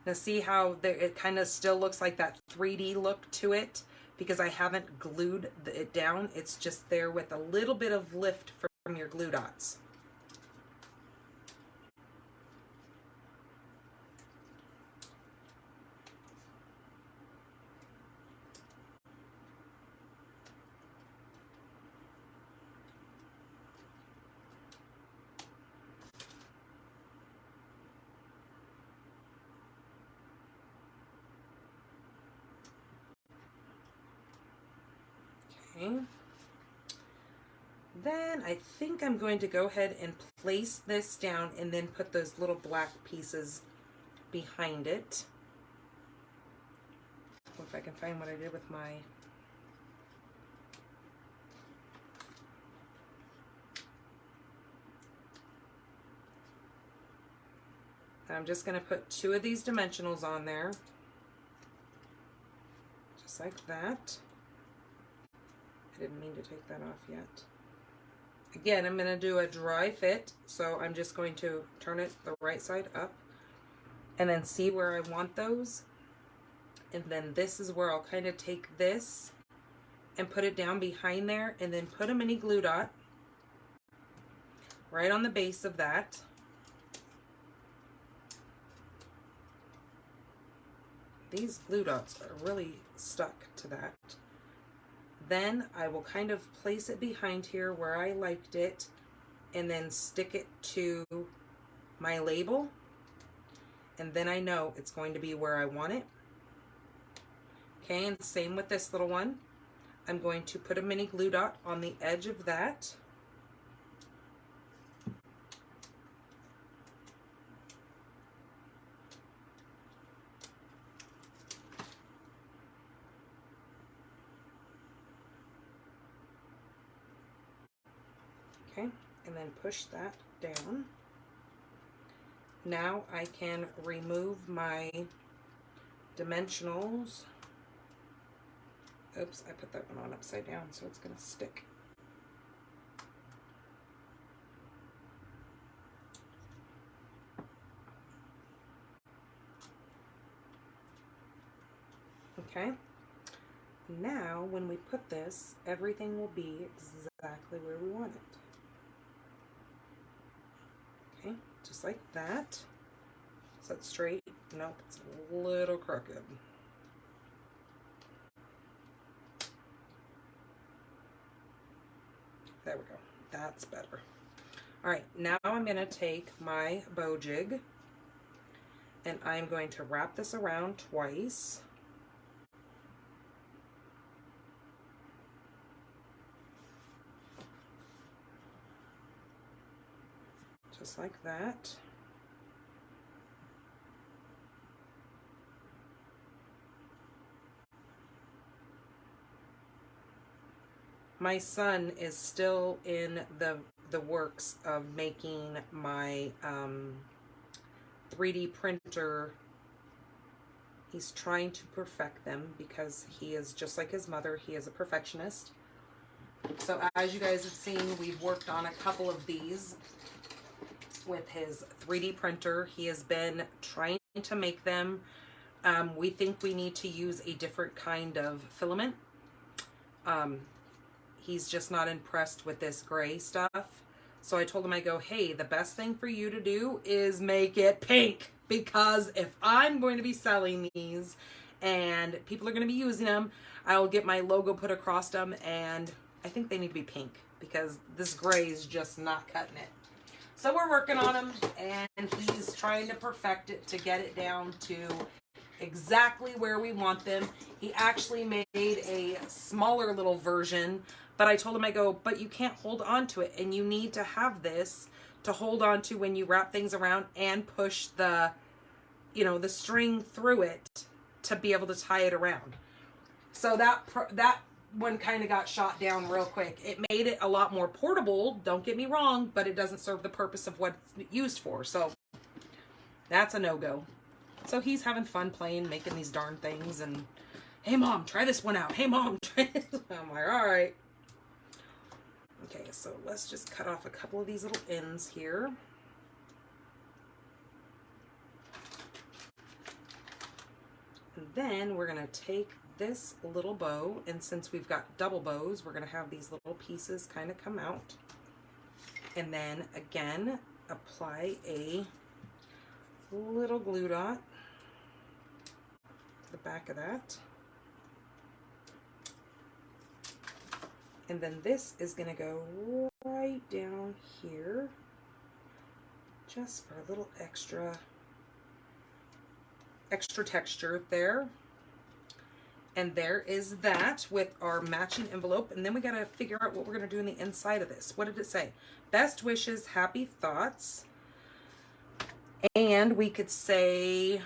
Now see how it kind of still looks like that 3D look to it, because I haven't glued it down. It's just there with a little bit of lift from your glue dots. Okay. Then I think I'm going to go ahead and place this down and then put those little black pieces behind it. If I can find what I did with my I'm just going to put two of these dimensionals on there, just like that. I didn't mean to take that off yet. Again, I'm going to do a dry fit, so I'm just going to turn it the right side up and then see where I want those. And then this is where I'll kind of take this and put it down behind there, and then put a mini glue dot right on the base of that. These glue dots are really stuck to that. Then I will kind of place it behind here where I liked it, and then stick it to my label, and then I know it's going to be where I want it. Okay, and same with this little one. I'm going to put a mini glue dot on the edge of that. Okay, and then push that down. Now I can remove my dimensionals. Oops, I put that one on upside down, so it's going to stick. Okay, now when we put this, everything will be exactly where we want it. Okay, just like that. Is that straight? Nope, it's a little crooked. There we go. That's better. All right, now I'm going to take my bow jig and I'm going to wrap this around twice. Just like that. My son is still in the works of making my 3D printer. He's trying to perfect them because he is just like his mother. He is a perfectionist. So as you guys have seen, we've worked on a couple of these with his 3D printer. He has been trying to make them. We think we need to use a different kind of filament. He's just not impressed with this gray stuff. So I told him, I go, hey, the best thing for you to do is make it pink, because if I'm going to be selling these and people are going to be using them, I'll get my logo put across them, and I think they need to be pink because this gray is just not cutting it. So we're working on them, and he's trying to perfect it to get it down to exactly where we want them. He actually made a smaller little version, but I told him, I go, but you can't hold on to it, and you need to have this to hold on to when you wrap things around and push the, you know, the string through it to be able to tie it around. So that one kind of got shot down real quick. It made it a lot more portable, don't get me wrong, but it doesn't serve the purpose of what it's used for. So that's a no-go. So he's having fun playing, making these darn things, and hey mom, try this one out. Hey mom, try this. I'm like, all right. Okay, so let's just cut off a couple of these little ends here. And then we're gonna take this little bow, and since we've got double bows, we're gonna have these little pieces kind of come out. And then again, apply a little glue dot to the back of that. And then this is gonna go right down here, just for a little extra texture there. And there is that with our matching envelope. And then we gotta figure out what we're gonna do in the inside of this. What did it say? Best wishes, happy thoughts. And we could say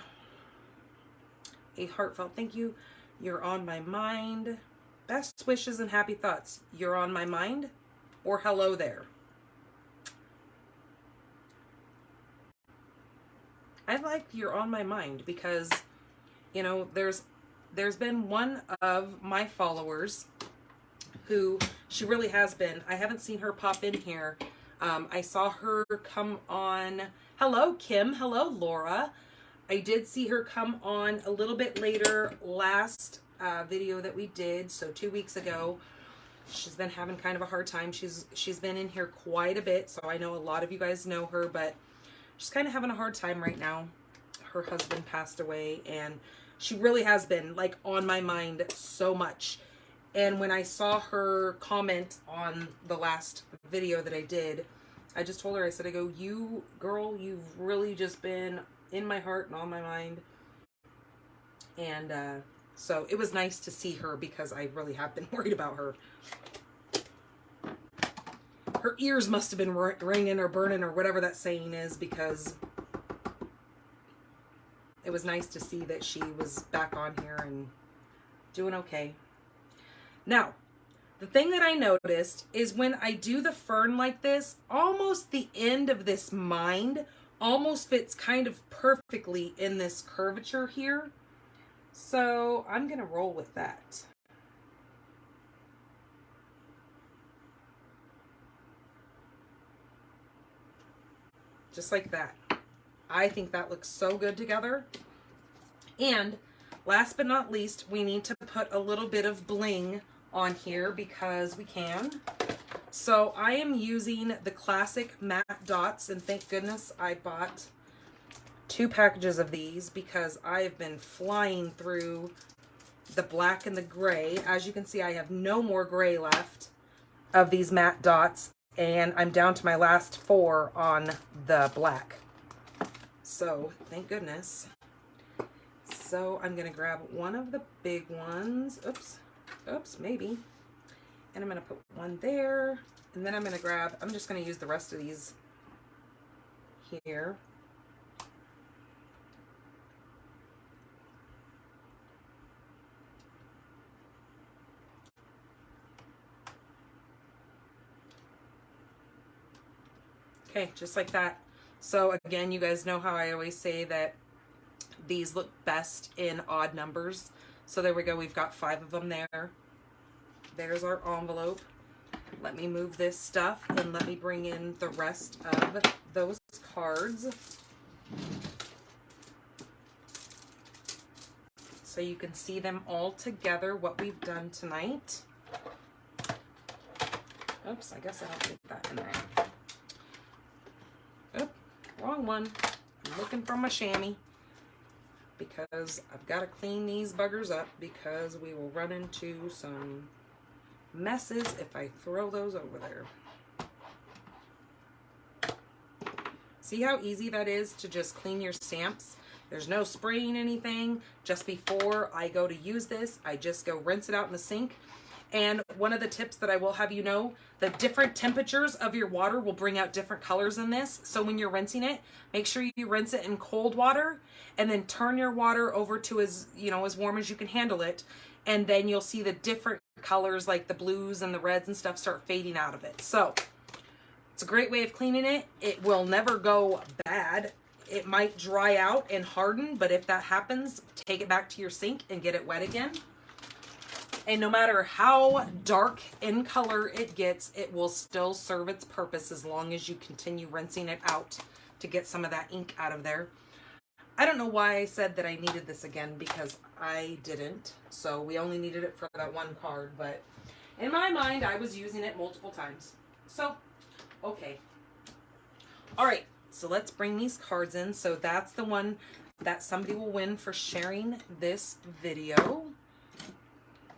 a heartfelt thank you. You're on my mind. Best wishes and happy thoughts. You're on my mind, or hello there. I like you're on my mind because, you know, there's been one of my followers who, she really has been. I haven't seen her pop in here. I saw her come on. Hello, Kim. Hello, Laura. I did see her come on a little bit later last video that we did, so 2 weeks ago. She's been having kind of a hard time. She's been in here quite a bit, so I know a lot of you guys know her, but she's kind of having a hard time right now. Her husband passed away, and she really has been like on my mind so much. And when I saw her comment on the last video that I did, I just told her, I said, I go, you girl, you've really just been in my heart and on my mind. And so it was nice to see her because I really have been worried about her. Her ears must have been ringing or burning or whatever that saying is, because it was nice to see that she was back on here and doing okay. Now, the thing that I noticed is when I do the fern like this, almost the end of this mind almost fits kind of perfectly in this curvature here. So I'm going to roll with that. Just like that. I think that looks so good together. And last but not least, we need to put a little bit of bling on here because we can. So I am using the classic matte dots, and thank goodness I bought 2 packages of these because I have been flying through the black and the gray. As you can see, I have no more gray left of these matte dots, and I'm down to my last 4 on the black. So thank goodness. So I'm gonna grab one of the big ones. Oops, maybe. And I'm gonna put one there, and then I'm just gonna use the rest of these here. Okay, just like that. So again, you guys know how I always say that these look best in odd numbers. So there we go. We've got 5 of them there. There's our envelope. Let me move this stuff and let me bring in the rest of those cards so you can see them all together, what we've done tonight. Oops, I guess I don't put that in there. Oop, wrong one. I'm looking for my chamois because I've got to clean these buggers up because we will run into some messes if I throw those over there. See how easy that is to just clean your stamps? There's no spraying anything. Just before I go to use this, I just go rinse it out in the sink. And one of the tips that I will have you know, the different temperatures of your water will bring out different colors in this. So when you're rinsing it, make sure you rinse it in cold water and then turn your water over to as warm as you can handle it. And then you'll see the different colors like the blues and the reds and stuff start fading out of it. So it's a great way of cleaning it. It will never go bad. It might dry out and harden, but if that happens, take it back to your sink and get it wet again. And no matter how dark in color it gets, it will still serve its purpose as long as you continue rinsing it out to get some of that ink out of there. I don't know why I said that I needed this again, because I didn't. So we only needed it for that one card, but in my mind, I was using it multiple times. So, okay. All right, so let's bring these cards in. So that's the one that somebody will win for sharing this video.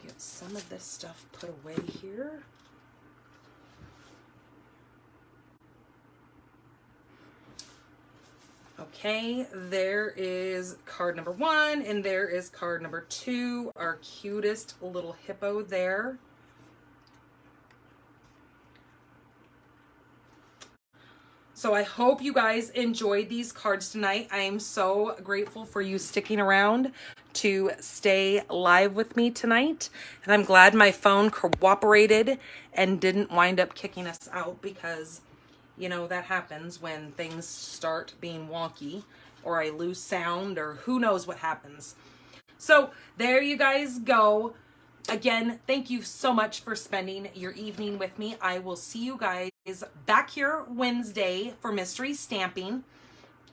Get some of this stuff put away here. Okay, there is card number 1, and there is card number 2, our cutest little hippo there. So I hope you guys enjoyed these cards tonight. I am so grateful for you sticking around to stay live with me tonight. And I'm glad my phone cooperated and didn't wind up kicking us out, because you know, that happens when things start being wonky or I lose sound or who knows what happens. So there you guys go. Again, thank you so much for spending your evening with me. I will see you guys back here Wednesday for mystery stamping.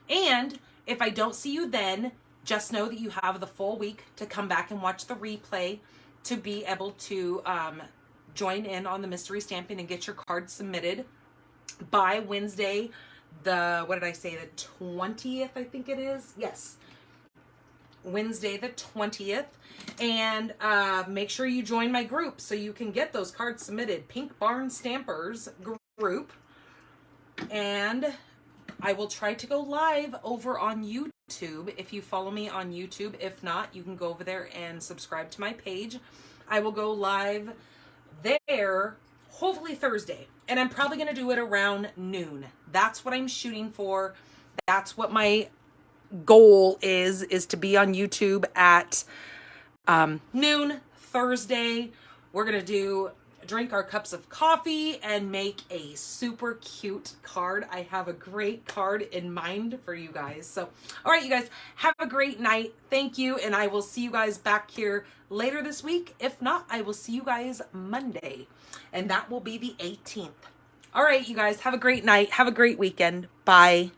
And if I don't see you then, just know that you have the full week to come back and watch the replay to be able to join in on the mystery stamping and get your cards submitted by Wednesday, the 20th, I think it is. Yes. Wednesday the 20th. And make sure you join my group so you can get those cards submitted. Pink Barn Stampers group. And I will try to go live over on YouTube if you follow me on YouTube. If not, you can go over there and subscribe to my page. I will go live there hopefully Thursday. And I'm probably going to do it around noon. That's what I'm shooting for. That's what my goal is to be on YouTube at noon Thursday. We're going to drink our cups of coffee and make a super cute card. I have a great card in mind for you guys. So, all right, you guys, have a great night. Thank you. And I will see you guys back here later this week. If not, I will see you guys Monday. And that will be the 18th. All right, you guys, have a great night. Have a great weekend. Bye.